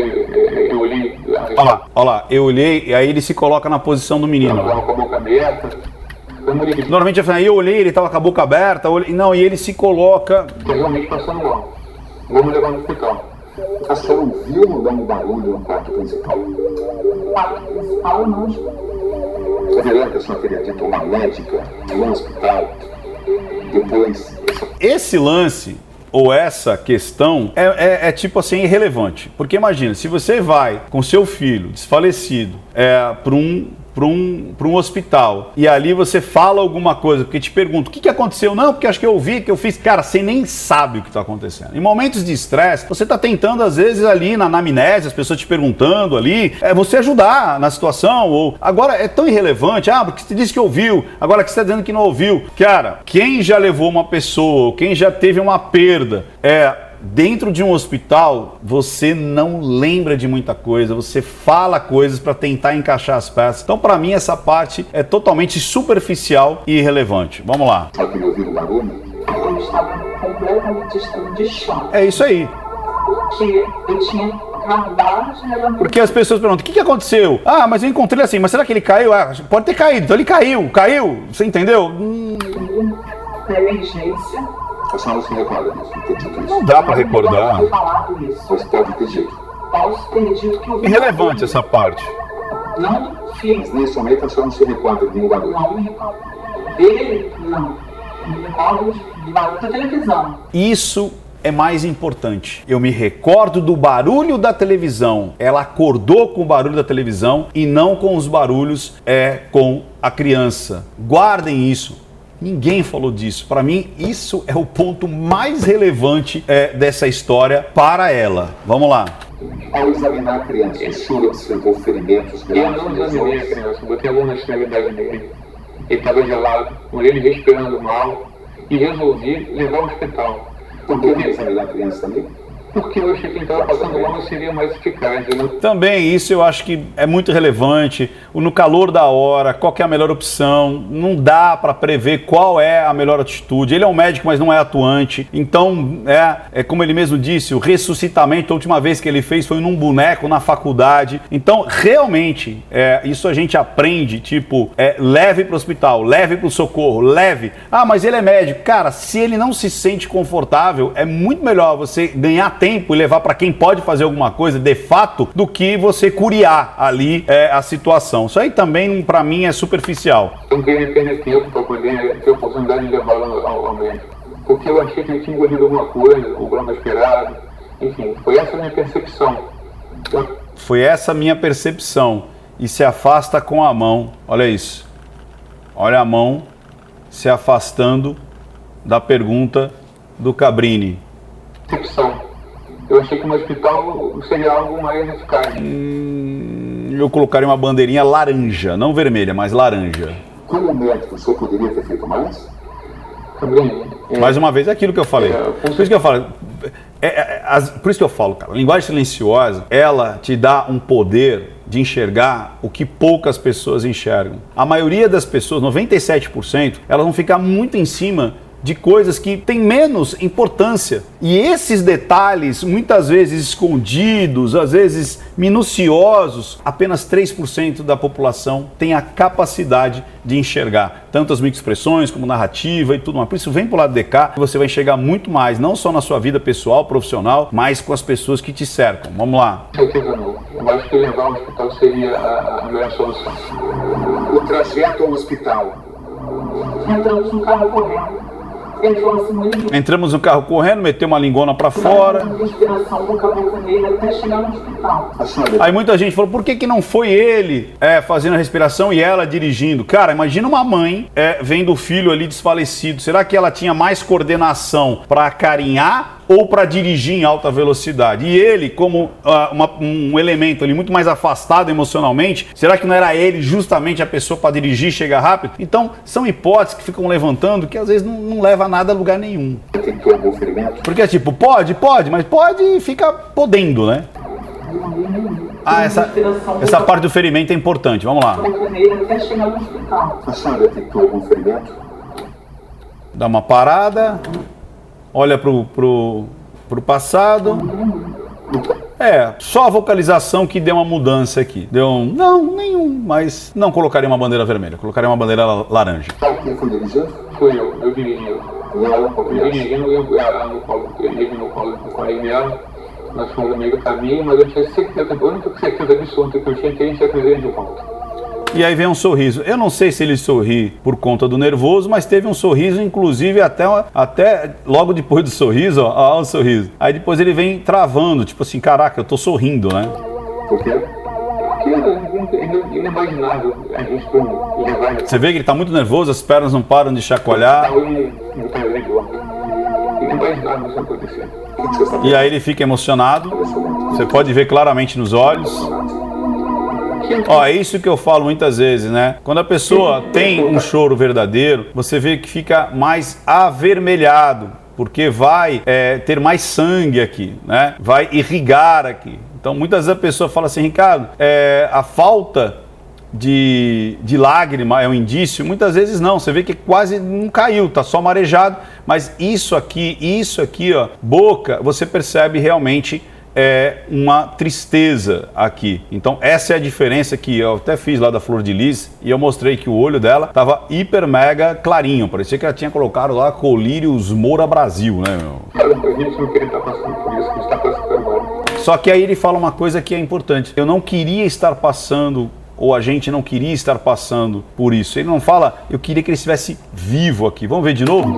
eu olhei... Olha lá, eu olhei e aí ele se coloca na posição do menino. Estava com a boca aberta. Normalmente eu olhei, ele estava com a boca aberta, e ele se coloca... Estou realmente passando mal. Vamos levar no hospital. A senhora ouviu ou não um barulho no quarto principal? O quarto principal não escutou. É verdade que a senhora teria dito uma médica no hospital, depois... Esse lance, ou essa questão, é tipo assim, irrelevante. Porque imagina, se você vai com seu filho desfalecido para um hospital e ali você fala alguma coisa, porque te pergunta o que aconteceu, não, porque acho que eu ouvi, que eu fiz, cara, você nem sabe o que está acontecendo. Em momentos de estresse, você está tentando às vezes ali na anamnese, as pessoas te perguntando ali, você ajudar na situação, ou agora é tão irrelevante, porque você disse que ouviu, agora que você está dizendo que não ouviu. Cara, quem já levou uma pessoa, quem já teve uma perda, dentro de um hospital, você não lembra de muita coisa, você fala coisas para tentar encaixar as peças. Então, para mim, essa parte é totalmente superficial e irrelevante. Vamos lá. Só que eu ouvi o barulho? Eu estava completamente de choque. É isso aí. Porque eu tinha acabado de levantar. Porque as pessoas perguntam, o que aconteceu? Mas eu encontrei assim, mas será que ele caiu? Pode ter caído, então ele caiu, você entendeu? Na emergência. A senhora não se recorda disso, não ter dito isso. Não dá para recordar. Eu falado isso. Mas pode ter dito. Posso ter dito que eu vi. Irrelevante essa parte. Não fiz. Mas nesse momento a senhora não se recorda de nenhum barulho. Não me recordo. Dele, não. Me recordo de barulho da televisão. Isso é mais importante. Eu me recordo do barulho da televisão. Ela acordou com o barulho da televisão e não com os barulhos com a criança. Guardem isso. Ninguém falou disso. Para mim, isso é o ponto mais relevante dessa história para ela. Vamos lá. Ao examinar a criança, o senhor observou ferimentos Eu graves? não examinei a criança, botei a mão na extremidade dele. Ele estava gelado, olhei ele respirando mal e resolvi levar ao hospital. Por que não examinar a criança também? Porque eu achei que ele estava passando mal e seria mais eficaz. Também isso eu acho que é muito relevante. No calor da hora, qual que é a melhor opção? Não dá para prever qual é a melhor atitude. Ele é um médico, mas não é atuante. Então, como ele mesmo disse, o ressuscitamento, a última vez que ele fez foi num boneco na faculdade. Então, realmente, isso a gente aprende, leve para o hospital, leve para o socorro, leve. Mas ele é médico. Cara, se ele não se sente confortável, é muito melhor você ganhar tempo e levar para quem pode fazer alguma coisa de fato do que você curiar ali a situação. Isso aí também, para mim, é superficial. Eu não queria perder tempo para poder ter a oportunidade de levá-lo ao médico. Porque eu achei que ele tinha engolido alguma coisa, o bronco aspirado. Enfim, foi essa a minha percepção. Foi essa a minha percepção. E se afasta com a mão. Olha isso. Olha a mão se afastando da pergunta do Cabrini. Percepção. Eu achei que no hospital seria algo mais eficaz. Eu colocaria uma bandeirinha laranja, não vermelha, mas laranja. Como médico, o senhor poderia ter feito mais? Cabrini, Mais uma vez, é aquilo que eu falei. Por isso que eu falo, por isso que eu falo, cara, a linguagem silenciosa, ela te dá um poder de enxergar o que poucas pessoas enxergam. A maioria das pessoas, 97%, elas vão ficar muito em cima de coisas que têm menos importância. E esses detalhes, muitas vezes escondidos, às vezes minuciosos, apenas 3% da população tem a capacidade de enxergar. Tanto as microexpressões como narrativa e tudo mais. Por isso, vem pro lado de cá, você vai enxergar muito mais, não só na sua vida pessoal, profissional, mas com as pessoas que te cercam. Vamos lá. certeza não. Eu acho que levar ao hospital seria a melhor solução. O trajeto ao hospital. Entramos no carro correndo. Ele falou assim, muito Entramos no carro correndo, meteu uma lingona pra fora. respiração com cabelo nele até chegar no hospital. A senhora Aí muita gente falou, por que não foi ele fazendo a respiração e ela dirigindo? Cara, imagina uma mãe vendo o filho ali desfalecido. Será que ela tinha mais coordenação para acarinhar ou para dirigir em alta velocidade? E ele, como um elemento ali muito mais afastado emocionalmente, será que não era ele justamente a pessoa para dirigir e chegar rápido? Então, são hipóteses que ficam levantando que às vezes não leva a nada a lugar nenhum. tentou algum ferimento? Porque tipo, pode, mas pode e fica podendo, né? Essa parte do ferimento é importante, vamos lá. Até chegar no hospital. A senhora detectou algum ferimento? Dá uma parada, olha pro passado. Só a vocalização que deu uma mudança aqui. Não, nenhum, mas não colocaria uma bandeira vermelha, colocaria uma bandeira laranja. Sabe quem foi dirigindo? Fui eu dirigi. E ela com a criança? Dirigindo, ela no colo, ele no colo com a dela. Nós fomos no meio do caminho, mas eu tinha certeza, a única certeza absoluta que eu tinha que a gente ia trazer de volta. E aí vem um sorriso. Eu não sei se ele sorri por conta do nervoso, mas teve um sorriso, inclusive até logo depois do sorriso, ó o sorriso. Aí depois ele vem travando, tipo assim, caraca, eu tô sorrindo, né? Por quê? Porque é inimaginável a gente levar... Você vê que ele tá muito nervoso, as pernas não param de chacoalhar. Inimaginável isso acontecer. E aí ele fica emocionado. Você pode ver claramente nos olhos. Ó, é isso que eu falo muitas vezes, né? Quando a pessoa tem um choro verdadeiro, você vê que fica mais avermelhado, porque vai ter mais sangue aqui, né? Vai irrigar aqui. Então, muitas vezes a pessoa fala assim, Ricardo, a falta de lágrima é um indício? Muitas vezes não, você vê que quase não caiu, tá só marejado, mas isso aqui, ó, boca, você percebe realmente uma tristeza aqui. Então essa é a diferença que eu até fiz lá da Flor de Lis e eu mostrei que o olho dela tava hiper mega clarinho, parecia que ela tinha colocado lá Colírios Moura Brasil, né, meu? A gente não queria estar passando por isso, a gente está passando agora. Só que aí ele fala uma coisa que é importante, eu não queria estar passando, ou a gente não queria estar passando por isso. Ele não fala, eu queria que ele estivesse vivo aqui. Vamos ver de novo?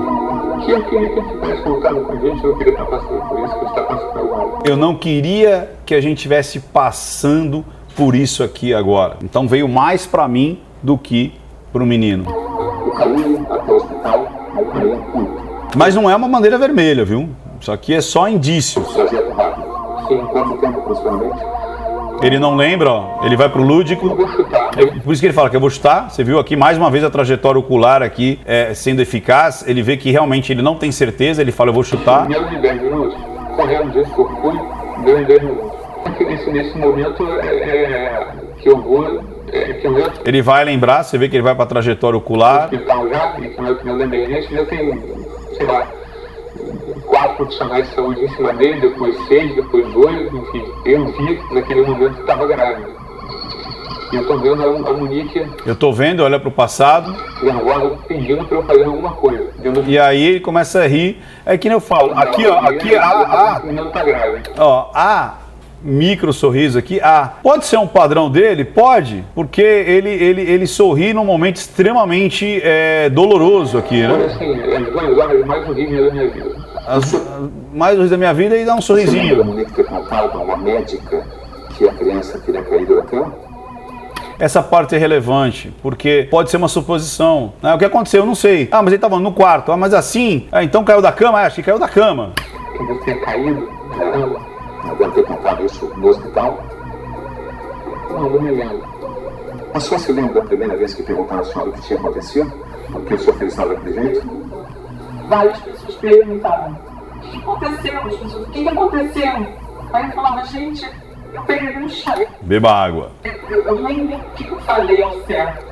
Que eu queria que ele tivesse colocado com a gente, eu não queria estar passando por isso, que a gente está passando agora. Eu não queria que a gente estivesse passando por isso aqui agora. Então veio mais para mim do que para o menino. O caminho até o hospital é um caminho curto. Mas não é uma bandeira vermelha, viu? Isso aqui é só indícios. Trajeto rápido. Sim, quanto tempo aproximadamente? Ele não lembra, ó. Ele vai pro lúdico. Eu vou chutar. Por isso que ele fala que eu vou chutar. Você viu aqui mais uma vez a trajetória ocular aqui sendo eficaz. Ele vê que realmente ele não tem certeza. Ele fala, eu vou chutar. Menos de 10 minutos. Correndo disso que eu fui, deu em 10 minutos. Nesse momento que eu vou... Ele vai lembrar, você vê que ele vai para a trajetória ocular. No hospital já, e que meu pneu da emergência já tem, sei lá, 4 profissionais de saúde em cima dele, depois 6, depois 2, enfim. Eu vi naquele momento que estava grávida. E eu tô vendo a Monique... Eu tô vendo, olha pro passado. Nervosa, pedindo para eu fazer alguma coisa. E aí ele começa a rir. É que nem eu falo, aqui ó, aqui a menina tá grávida. Ó, micro sorriso aqui, pode ser um padrão dele? Pode, porque ele sorri num momento extremamente doloroso aqui, né? Assim, as 2 horas mais horríveis da minha vida. Mais horríveis da minha vida e dá um sorrisinho. A Monique ter contado a uma médica que a criança teria caído da cama? Essa parte é relevante, porque pode ser uma suposição. Né? O que aconteceu, eu não sei. Mas ele estava no quarto. Mas assim, então caiu da cama? Acho que caiu da cama. Que você tenha caído? Não deve ter contado isso no hospital? Não me lembro. Mas só se lembra da primeira vez que perguntaram à senhora o que tinha acontecido? Porque o seu filho estava daquele jeito? Várias pessoas perguntavam, o que aconteceu? As pessoas, o que aconteceu? Aí eu falava, gente, eu peguei no chá. Beba água. Eu nem lembro o que eu falei ao certo.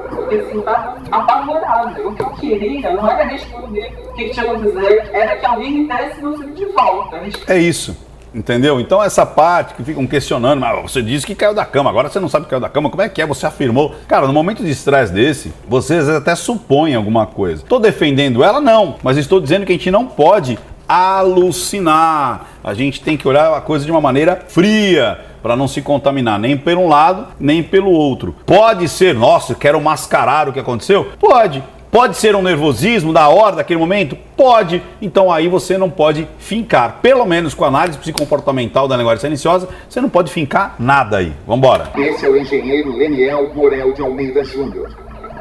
Porque assim, estava apavorada. O que eu queria não era responder o que tinha acontecido, era que alguém me desse meu filho de volta. É isso. Entendeu? Então essa parte que ficam questionando, mas você disse que caiu da cama, agora você não sabe que caiu da cama, como é que é? Você afirmou. Cara, no momento de estresse desse, você às vezes até supõe alguma coisa. Estou defendendo ela? Não, mas estou dizendo que a gente não pode alucinar. A gente tem que olhar a coisa de uma maneira fria, para não se contaminar nem pelo um lado, nem pelo outro. Pode ser, nossa, eu quero mascarar o que aconteceu? Pode. Pode ser um nervosismo da hora, daquele momento? Pode. Então aí você não pode fincar. Pelo menos com a análise psicomportamental da linguagem silenciosa, você não pode fincar nada aí. Vamos embora. Esse é o engenheiro Leniel Borel de Almeida Júnior.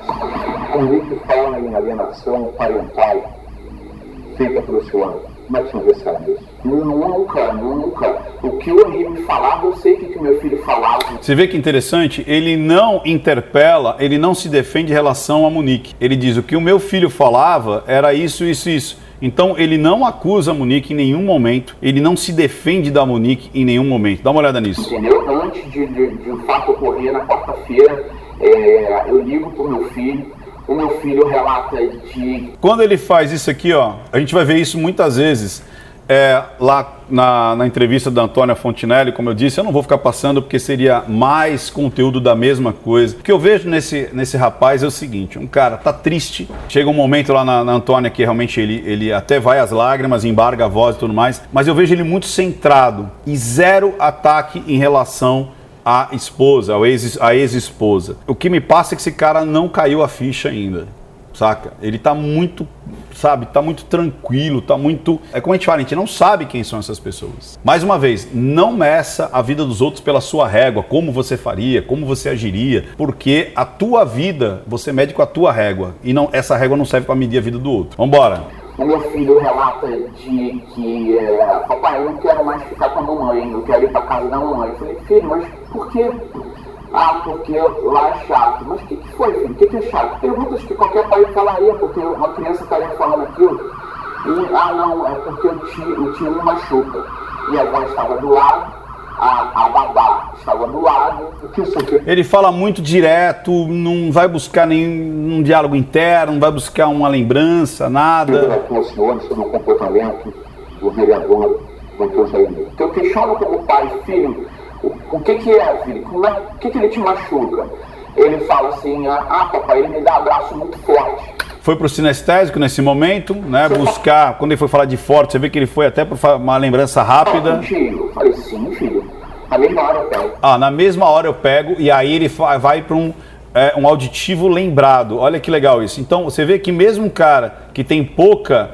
A Monique fala em alienação parental feita pelo seu ano. Como é que o senhor sabe disso? Nunca. O que o Henrique me falava, eu sei que o meu filho falava. Você vê que interessante? Ele não interpela, ele não se defende em relação a Monique. Ele diz, o que o meu filho falava era isso. Então ele não acusa a Monique em nenhum momento, ele não se defende da Monique em nenhum momento. Dá uma olhada nisso. Entendeu? Antes de o fato ocorrer na quarta-feira, eu ligo pro meu filho. O meu filho relata de... Quando ele faz isso aqui, ó, a gente vai ver isso muitas vezes lá na entrevista da Antônia Fontinelli, como eu disse, eu não vou ficar passando porque seria mais conteúdo da mesma coisa. O que eu vejo nesse rapaz é o seguinte, um cara tá triste, chega um momento lá na Antônia que realmente ele até vai às lágrimas, embarga a voz e tudo mais, mas eu vejo ele muito centrado e zero ataque em relação a esposa, a ex-esposa. O que me passa é que esse cara não caiu a ficha ainda, saca? Ele tá muito, sabe, tá muito tranquilo, tá muito... É como a gente fala, a gente não sabe quem são essas pessoas. Mais uma vez, não meça a vida dos outros pela sua régua, como você faria, como você agiria, porque a tua vida, você mede com a tua régua, e não, essa régua não serve para medir a vida do outro. Vambora. O meu filho relata de que, papai, eu não quero mais ficar com a mamãe, eu quero ir para casa da mamãe. Eu falei, filho, mas por quê? Ah, porque lá é chato. Mas o que foi, filho? O que é chato? Perguntas que qualquer pai falaria, porque uma criança estaria falando aquilo. E, não, é porque o tio me machuca. E a avó estava do lado, a babá estava do lado. Ele fala muito direto, não vai buscar nenhum diálogo interno, não vai buscar uma lembrança, nada. Com o senhor sobre o comportamento do vereador Dr. Jair. Então eu questiono como pai, filho, o que é, filho? O que ele te machuca? Ele fala assim, papai, ele me dá um abraço muito forte. Foi pro sinestésico nesse momento, né, buscar, quando ele foi falar de forte, você vê que ele foi até por uma lembrança rápida. Eu falei, sim, filho, na mesma hora eu pego. Na mesma hora eu pego, e aí ele vai para um auditivo lembrado. Olha que legal isso. Então, você vê que mesmo um cara que tem pouca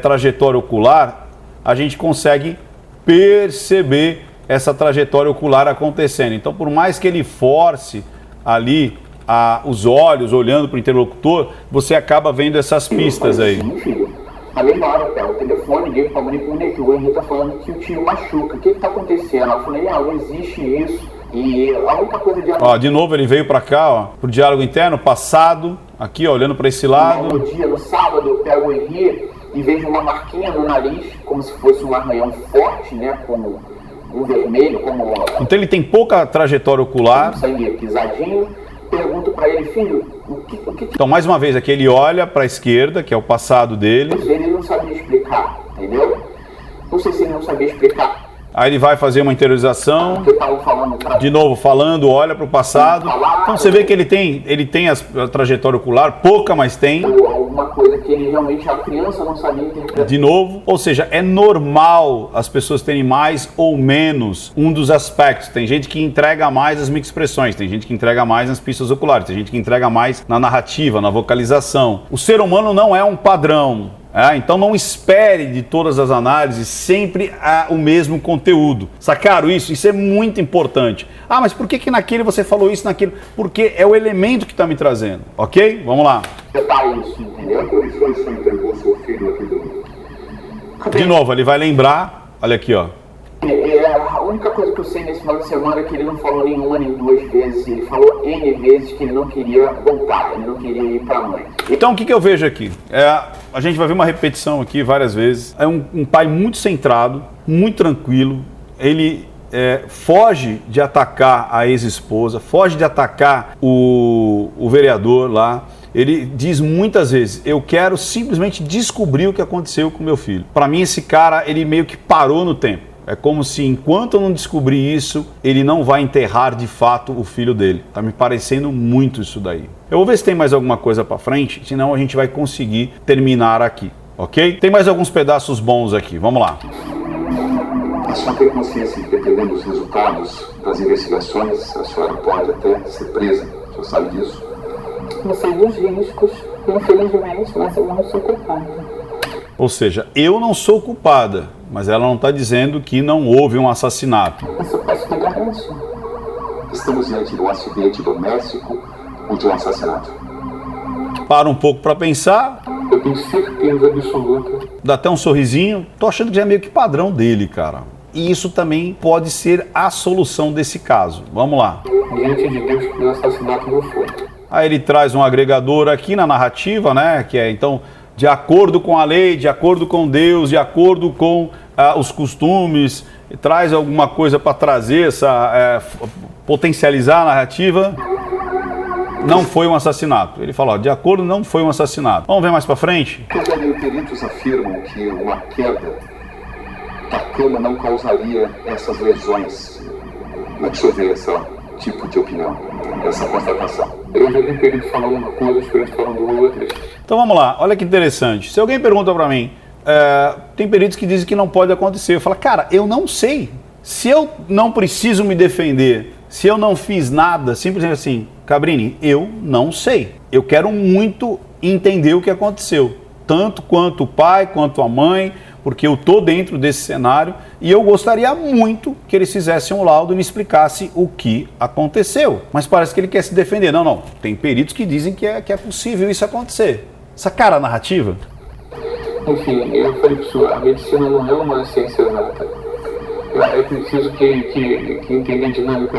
trajetória ocular, a gente consegue perceber essa trajetória ocular acontecendo. Então, por mais que ele force ali os olhos, olhando para o interlocutor, você acaba vendo essas pistas aí. Sim, filho. Na mesma hora eu pego o telefone, ligo para a mãe, o Henrique está falando que o tio machuca. O que está acontecendo? Eu falei, não existe isso. E a única coisa de... de novo ele veio para cá, pro diálogo interno, passado, aqui, ó, olhando para esse lado. No sábado, eu pego o Henrique e vejo uma marquinha no nariz, como se fosse um arranhão forte, né, como um vermelho, como... Então ele tem pouca trajetória ocular. Sangue pisadinho. Pergunto para ele, filho, o que... Então, mais uma vez, aqui ele olha para a esquerda, que é o passado dele. Ele não sabia explicar, entendeu? Não sei se ele não sabia explicar. Aí ele vai fazer uma interiorização, de novo falando, olha para o passado. Então você vê que ele tem a trajetória ocular, pouca, mas tem. Alguma coisa que ele realmente, a criança não sabia interpretar. De novo, ou seja, é normal as pessoas terem mais ou menos um dos aspectos. Tem gente que entrega mais as microexpressões, tem gente que entrega mais nas pistas oculares, tem gente que entrega mais na narrativa, na vocalização. O ser humano não é um padrão. Então não espere de todas as análises sempre o mesmo conteúdo. Sacaram isso? Isso é muito importante. Mas por que naquele você falou isso, naquele? Porque é o elemento que está me trazendo, ok? Vamos lá. Isso, entendeu? De novo, ele vai lembrar, olha aqui, ó. A única coisa que eu sei nesse final de semana é que ele não falou nenhuma nem duas vezes, ele falou N vezes que ele não queria voltar, ele não queria ir para a mãe. Então o que eu vejo aqui? A gente vai ver uma repetição aqui várias vezes. É um pai muito centrado, muito tranquilo, ele foge de atacar a ex-esposa, foge de atacar o vereador lá. Ele diz muitas vezes, eu quero simplesmente descobrir o que aconteceu com meu filho. Para mim esse cara, ele meio que parou no tempo. É como se, enquanto eu não descobrir isso, ele não vai enterrar de fato o filho dele. Tá me parecendo muito isso daí. Eu vou ver se tem mais alguma coisa para frente, senão a gente vai conseguir terminar aqui, ok? Tem mais alguns pedaços bons aqui, vamos lá. A senhora tem consciência de que, dependendo dos resultados das investigações, a senhora pode até ser presa. O senhor sabe disso? Não sei dos riscos, infelizmente, mas eu não sou culpada. Ou seja, eu não sou culpada, mas ela não está dizendo que não houve um assassinato. Eu só posso te garantir. Estamos diante de um acidente doméstico ou de um assassinato? Para um pouco para pensar. Eu tenho certeza absoluta. Dá até um sorrisinho. Tô achando que já é meio que padrão dele, cara. E isso também pode ser a solução desse caso. Vamos lá. Diante de Deus, que o assassinato não foi. Aí ele traz um agregador aqui na narrativa, né? Que é, então, de acordo com a lei, de acordo com Deus, de acordo com os costumes, traz alguma coisa para trazer potencializar a narrativa. Não foi um assassinato. Ele falou, de acordo, não foi um assassinato. Vamos ver mais para frente? Os peritos afirmam que uma queda da cama não causaria essas lesões. Como é que o senhor vê esse tipo de opinião, essa constatação? Eu já vi perito falando uma coisa, os peritos falando outra. Então vamos lá, olha que interessante. Se alguém pergunta para mim, tem peritos que dizem que não pode acontecer. Eu falo, cara, eu não sei. Se eu não preciso me defender, Se eu não fiz nada, simplesmente assim, Cabrini, eu não sei. Eu quero muito entender o que aconteceu. Tanto quanto o pai, quanto a mãe, porque eu tô dentro desse cenário e eu gostaria muito que eles fizessem um laudo e me explicassem o que aconteceu. Mas parece que ele quer se defender. Não, tem peritos que dizem que é possível isso acontecer. Essa cara narrativa. Enfim, eu falei para o senhor, a medicina não é uma ciência exata. É preciso que entender a dinâmica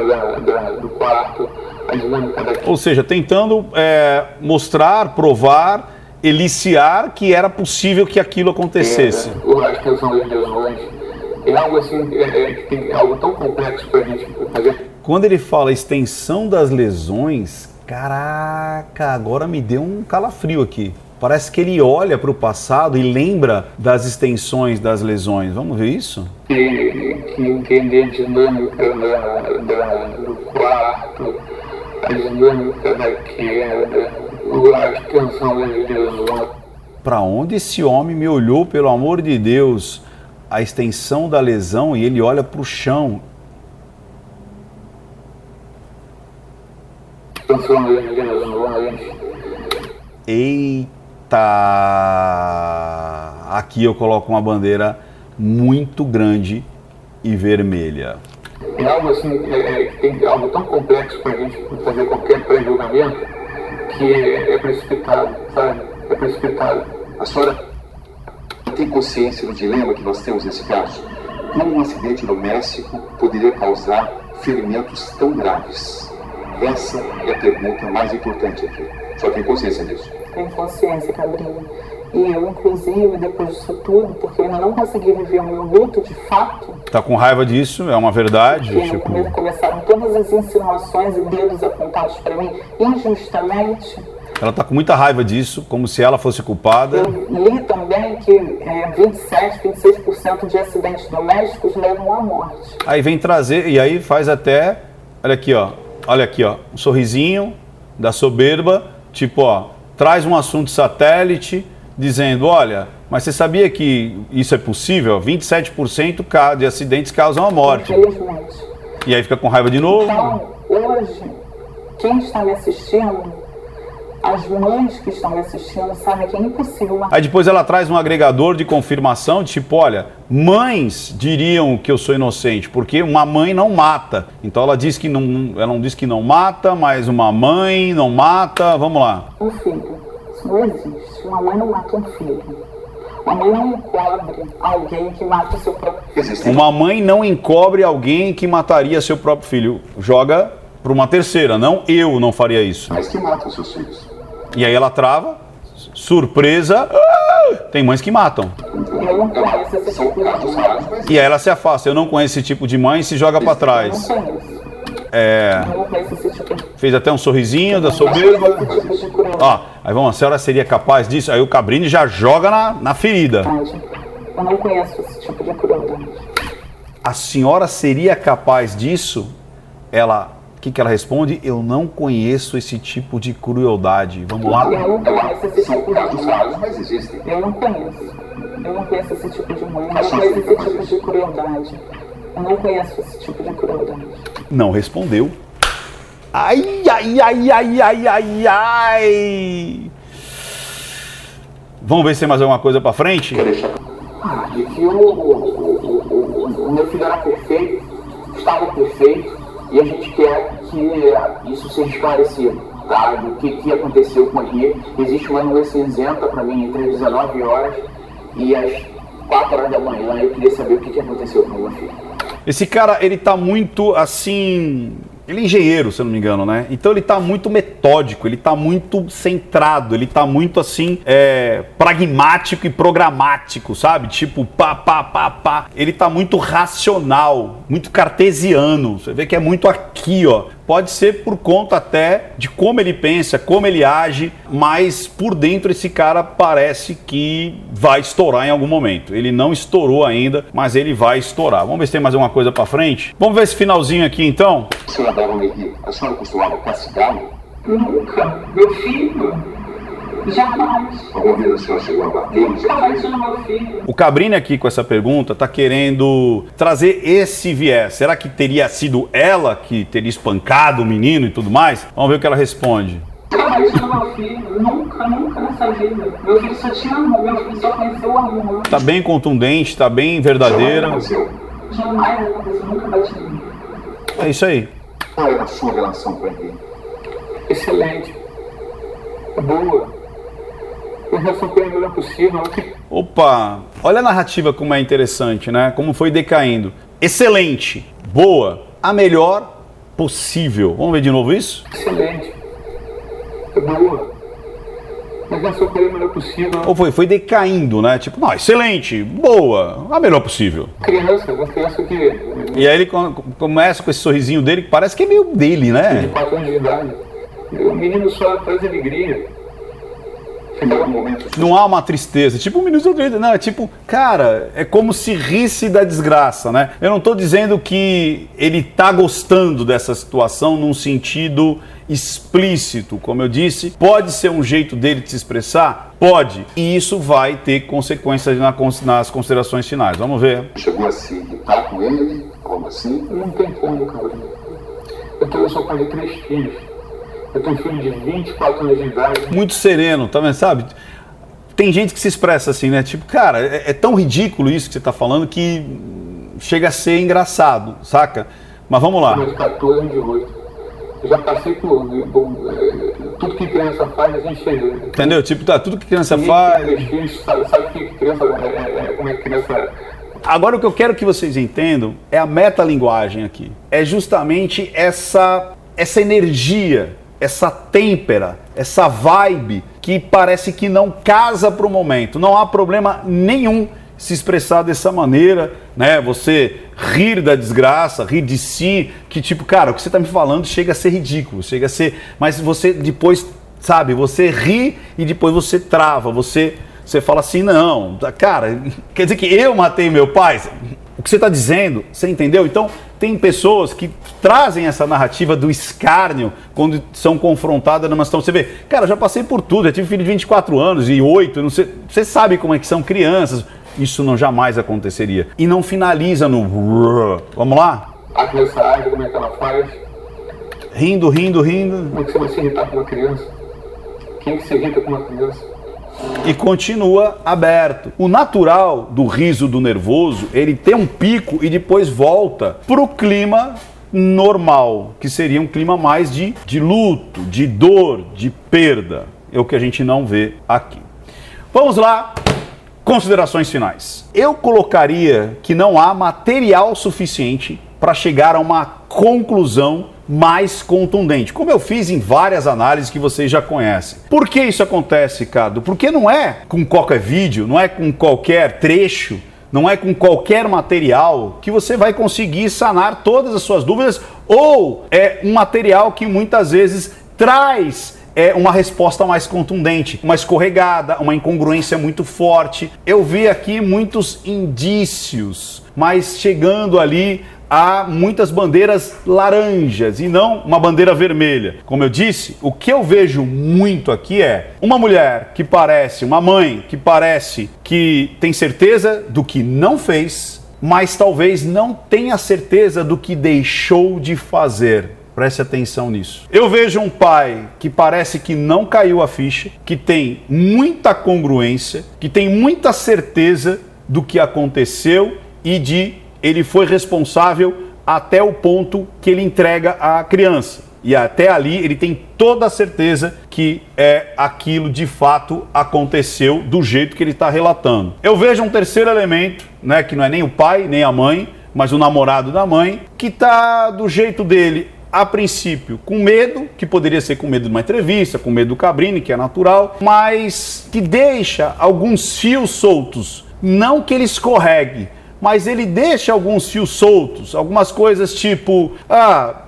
do quarto, a dinâmica da... Ou seja, tentando mostrar, provar, eliciar que era possível que aquilo acontecesse. A extensão das lesões é algo assim, é algo tão complexo para a gente fazer. Quando ele fala extensão das lesões, caraca, agora me deu um calafrio aqui. Parece que ele olha para o passado e lembra das extensões das lesões. Vamos ver isso? Que entender a dinâmica do quarto, a dinâmica da queda, a extensão das lesões. Para onde esse homem me olhou, pelo amor de Deus? A extensão da lesão e ele olha para o chão. Extensão das lesões. Eita! Aqui eu coloco uma bandeira muito grande e vermelha. É algo assim, tem algo tão complexo para a gente fazer qualquer pré-julgamento que é precipitado, sabe? É precipitado. A senhora tem consciência do dilema que nós temos nesse caso? Como um acidente doméstico poderia causar ferimentos tão graves? Essa é a pergunta mais importante aqui. Só tem consciência disso? Tenho consciência, Cabrini. E eu, inclusive, depois disso tudo, porque eu ainda não consegui viver o meu luto de fato. Tá com raiva disso? É uma verdade? Porque no começo começaram todas as insinuações e dedos apontados para mim, injustamente. Ela tá com muita raiva disso, como se ela fosse culpada. Eu li também que 26% de acidentes domésticos levam à morte. Aí vem trazer, e aí faz até, olha aqui, ó, um sorrisinho da soberba, tipo, ó, traz um assunto satélite, dizendo, olha, mas você sabia que isso é possível? 27% de acidentes causam a morte. Infelizmente. E aí fica com raiva de novo. Então, hoje, quem está me assistindo, as mães que estão me assistindo sabem que é impossível. Aí depois ela traz um agregador de confirmação, tipo, olha, mães diriam que eu sou inocente, porque uma mãe não mata. Então ela diz que ela não diz que não mata, mas uma mãe não mata. Vamos lá. Um filho, isso não existe. Uma mãe não mata um filho. Uma mãe não encobre alguém que mata o seu próprio filho. Uma mãe não encobre alguém que mataria seu próprio filho. Joga para uma terceira, não, eu não faria isso. Mas que matam seus filhos? E aí ela trava, surpresa, tem mães que matam. Eu não conheço esse tipo de mãe. E aí ela se afasta, eu não conheço esse tipo de mãe e se joga para trás. Eu não conheço. Eu não conheço esse tipo de... Fez até um sorrisinho da soberba. Ó, aí vamos, a senhora seria capaz disso? Aí o Cabrini já joga na ferida. Eu não conheço esse tipo de crueldade. A senhora seria capaz disso? O que ela responde? Eu não conheço esse tipo de crueldade. Vamos lá? Eu não conheço esse tipo de mãe. Mas existem. Eu não conheço. Eu não conheço esse tipo de mãe. Eu não conheço esse tipo de crueldade. Eu não conheço esse tipo de crueldade. Não respondeu. Ai, ai, ai, ai, ai, ai, ai. Vamos ver se tem mais alguma coisa pra frente? De que o meu filho era perfeito, estava perfeito, e a gente quer que isso seja esclarecido, tá? Do que aconteceu com ele. Existe uma nuvem cinzenta para mim entre as 19 horas e as 4 horas da manhã. Eu queria saber o que aconteceu com o meu filho. Esse cara, ele tá muito assim... Ele é engenheiro, se eu não me engano, né? Então ele tá muito metódico, ele tá muito centrado, ele tá muito assim, pragmático e programático, sabe? Tipo, pá. Ele tá muito racional, muito cartesiano. Você vê que é muito aqui, ó. Pode ser por conta até de como ele pensa, como ele age, mas por dentro esse cara parece que vai estourar em algum momento. Ele não estourou ainda, mas ele vai estourar. Vamos ver se tem mais alguma coisa pra frente? Vamos ver esse finalzinho aqui, então? Senhora Dona Henri, a senhora costumava castigá-lo? Nunca. Meu filho, Jamais. Alguma vez a senhora chegou a bater? Nunca bati no meu filho. O Cabrini aqui com essa pergunta está querendo trazer esse viés. Será que teria sido ela que teria espancado o menino e tudo mais? Vamos ver o que ela responde. Nunca bati no meu filho. Nunca nessa vida. Meu filho só tinha amor. Meu filho só conheceu o amor. Tá bem contundente, tá bem verdadeira. Jamais aconteceu. Nunca bati nele. É isso aí. Qual era a sua relação com ele? Excelente. Boa. A relação com ele é melhor possível. Opa, olha a narrativa como é interessante, né? Como foi decaindo. Excelente, boa, a melhor possível. Vamos ver de novo isso? Excelente. Boa. A relação com ele é melhor possível. Ou foi decaindo, né? Tipo, não, excelente, boa, a melhor possível. Uma criança que... E aí ele começa com esse sorrisinho dele, que parece que é meio dele, né? de 4 anos de idade. O menino só traz alegria. Não há uma tristeza, tipo um menino triste, não, é tipo, cara, é como se risse da desgraça, né? Eu não tô dizendo que ele tá gostando dessa situação num sentido explícito, como eu disse, pode ser um jeito dele de se expressar? Pode, e isso vai ter consequências nas considerações finais, vamos ver. Chegou a se irritar com ele, como assim? Não tem como, cara. Eu sou pai de 3 filhos. Eu tenho um filho de 24 anos de idade. Muito sereno, tá vendo, sabe? Tem gente que se expressa assim, né? Tipo, cara, é tão ridículo isso que você tá falando que chega a ser engraçado, saca? Mas vamos lá. Eu de 14 anos de 8. Eu já passei por tudo que criança faz, a gente chega. Entendeu? Tipo, tá, tudo que criança faz... Sabe o que criança... como é que criança... Agora o que eu quero que vocês entendam é a metalinguagem aqui. É justamente essa energia, essa têmpera, essa vibe que parece que não casa para o momento. Não há problema nenhum se expressar dessa maneira, né? Você rir da desgraça, rir de si, que tipo, cara, o que você está me falando chega a ser ridículo, chega a ser... Mas você depois, sabe, você ri e depois você trava, você fala assim, não, cara, quer dizer que eu matei meu pai? O que você está dizendo, você entendeu? Então, tem pessoas que trazem essa narrativa do escárnio quando são confrontadas numa situação. Você vê, cara, eu já passei por tudo, eu tive filho de 24 anos e 8, não sei, você sabe como é que são crianças. Isso não jamais aconteceria. E não finaliza no... Vamos lá? A criança age, como é que ela faz? Rindo. Como é que você vai se irritar com uma criança? Quem que se irrita com uma criança? E continua aberto. O natural do riso do nervoso, ele tem um pico e depois volta pro clima normal, que seria um clima mais de luto, de dor, de perda. É o que a gente não vê aqui. Vamos lá, considerações finais. Eu colocaria que não há material suficiente para chegar a uma conclusão mais contundente, como eu fiz em várias análises que vocês já conhecem. Por que isso acontece, Ricardo? Porque não é com qualquer vídeo, não é com qualquer trecho, não é com qualquer material que você vai conseguir sanar todas as suas dúvidas, ou é um material que muitas vezes traz uma resposta mais contundente, uma escorregada, uma incongruência muito forte. Eu vi aqui muitos indícios, mas chegando ali há muitas bandeiras laranjas e não uma bandeira vermelha. Como eu disse, o que eu vejo muito aqui é uma mulher que parece, uma mãe que parece que tem certeza do que não fez, mas talvez não tenha certeza do que deixou de fazer. Preste atenção nisso. Eu vejo um pai que parece que não caiu a ficha, que tem muita congruência, que tem muita certeza do que aconteceu e ele foi responsável até o ponto que ele entrega a criança. E até ali ele tem toda a certeza que aquilo de fato aconteceu do jeito que ele está relatando. Eu vejo um terceiro elemento, né, que não é nem o pai, nem a mãe, mas o namorado da mãe, que está do jeito dele, a princípio, com medo, que poderia ser com medo de uma entrevista, com medo do Cabrini, que é natural, mas que deixa alguns fios soltos. Não que ele escorregue, mas ele deixa alguns fios soltos, algumas coisas tipo,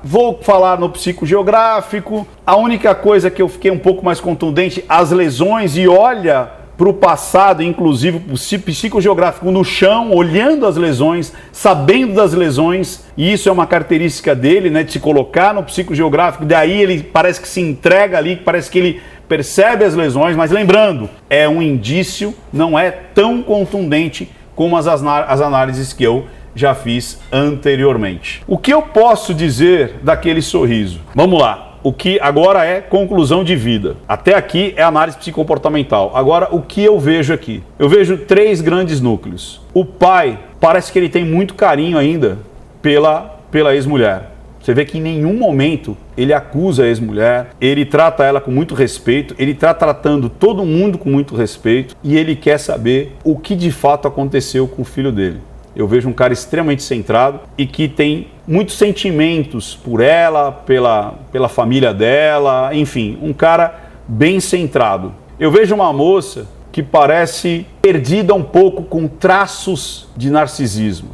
vou falar no psicogeográfico, a única coisa que eu fiquei um pouco mais contundente, as lesões, e olha para o passado, inclusive o psicogeográfico no chão, olhando as lesões, sabendo das lesões, e isso é uma característica dele, né, de se colocar no psicogeográfico, daí ele parece que se entrega ali, parece que ele percebe as lesões, mas lembrando, é um indício, não é tão contundente como as análises que eu já fiz anteriormente. O que eu posso dizer daquele sorriso? Vamos lá. O que agora é conclusão de vida. Até aqui é análise psicomportamental. Agora, o que eu vejo aqui? Eu vejo 3 grandes núcleos. O pai, parece que ele tem muito carinho ainda pela ex-mulher. Você vê que em nenhum momento ele acusa a ex-mulher, ele trata ela com muito respeito, ele está tratando todo mundo com muito respeito e ele quer saber o que de fato aconteceu com o filho dele. Eu vejo um cara extremamente centrado e que tem muitos sentimentos por ela, pela família dela, enfim, um cara bem centrado. Eu vejo uma moça que parece perdida um pouco com traços de narcisismo.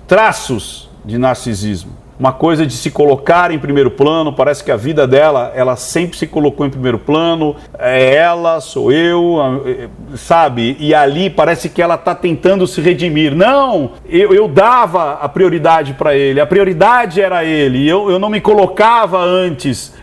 Uma coisa de se colocar em primeiro plano, parece que a vida dela, ela sempre se colocou em primeiro plano, é ela, sou eu, sabe? E ali parece que ela está tentando se redimir. Não, eu dava a prioridade para ele, a prioridade era ele, eu não me colocava antes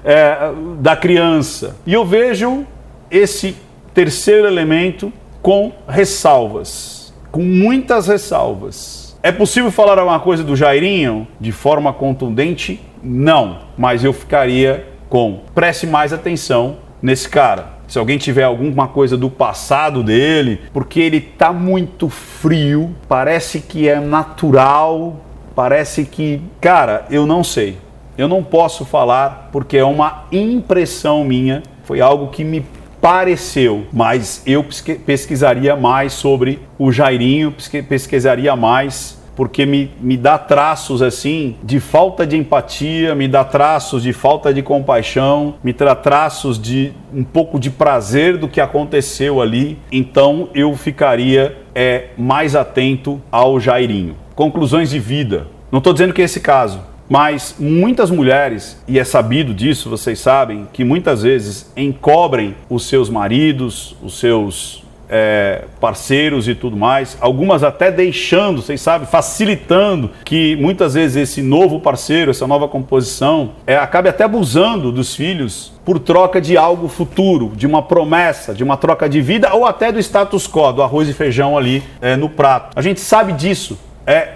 da criança. E eu vejo esse terceiro elemento com ressalvas, com muitas ressalvas. É possível falar alguma coisa do Jairinho de forma contundente? Não, mas eu ficaria com preste mais atenção nesse cara. Se alguém tiver alguma coisa do passado dele, porque ele tá muito frio, parece que é natural, parece que... Cara, eu não sei. Eu não posso falar porque é uma impressão minha, foi algo que me pareceu, mas eu pesquisaria mais sobre o Jairinho, pesquisaria mais, porque me dá traços assim de falta de empatia, me dá traços de falta de compaixão, me dá traços de um pouco de prazer do que aconteceu ali. Então eu ficaria mais atento ao Jairinho. Conclusões de vida. Não estou dizendo que é esse caso, mas muitas mulheres, e é sabido disso, vocês sabem, que muitas vezes encobrem os seus maridos, os seus parceiros e tudo mais, algumas até deixando, vocês sabem, facilitando que muitas vezes esse novo parceiro, essa nova composição, acabe até abusando dos filhos por troca de algo futuro, de uma promessa, de uma troca de vida ou até do status quo, do arroz e feijão ali no prato. A gente sabe disso.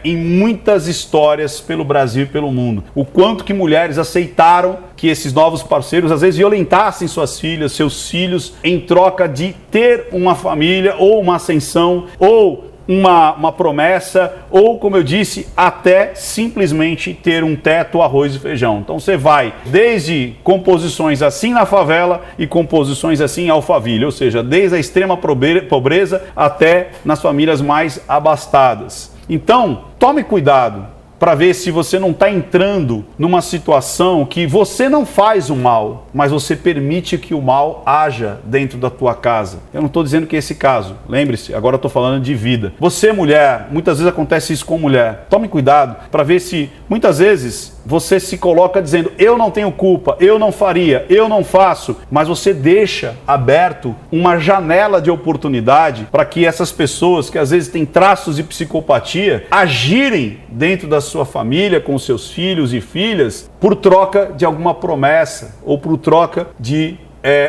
Em muitas histórias pelo Brasil e pelo mundo. O quanto que mulheres aceitaram que esses novos parceiros às vezes violentassem suas filhas, seus filhos, em troca de ter uma família ou uma ascensão ou uma promessa ou, como eu disse, até simplesmente ter um teto, arroz e feijão. Então você vai desde composições assim na favela e composições assim em Alphaville, ou seja, desde a extrema pobreza até nas famílias mais abastadas. Então, tome cuidado para ver se você não está entrando numa situação que você não faz o mal, mas você permite que o mal haja dentro da tua casa. Eu não estou dizendo que é esse caso. Lembre-se, agora eu estou falando de vida. Você, mulher, muitas vezes acontece isso com mulher. Tome cuidado para ver se, muitas vezes, você se coloca dizendo, eu não tenho culpa, eu não faria, eu não faço, mas você deixa aberto uma janela de oportunidade para que essas pessoas que às vezes têm traços de psicopatia agirem dentro da sua família, com seus filhos e filhas, por troca de alguma promessa ou por troca de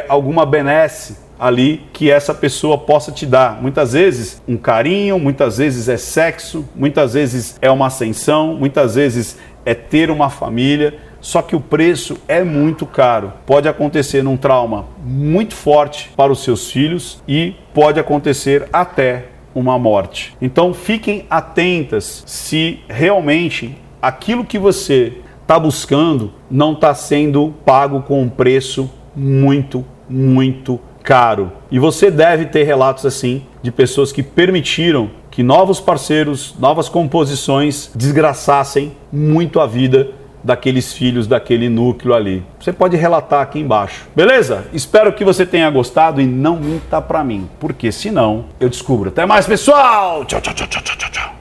alguma benesse ali que essa pessoa possa te dar. Muitas vezes um carinho, muitas vezes é sexo, muitas vezes é uma ascensão, muitas vezes é ter uma família, só que o preço é muito caro. Pode acontecer num trauma muito forte para os seus filhos e pode acontecer até uma morte. Então fiquem atentas se realmente aquilo que você está buscando não está sendo pago com um preço muito, muito caro. E você deve ter relatos assim de pessoas que permitiram que novos parceiros, novas composições desgraçassem muito a vida daqueles filhos, daquele núcleo ali. Você pode relatar aqui embaixo. Beleza? Espero que você tenha gostado e não minta pra mim, porque senão eu descubro. Até mais, pessoal! Tchau, tchau, tchau, tchau, tchau.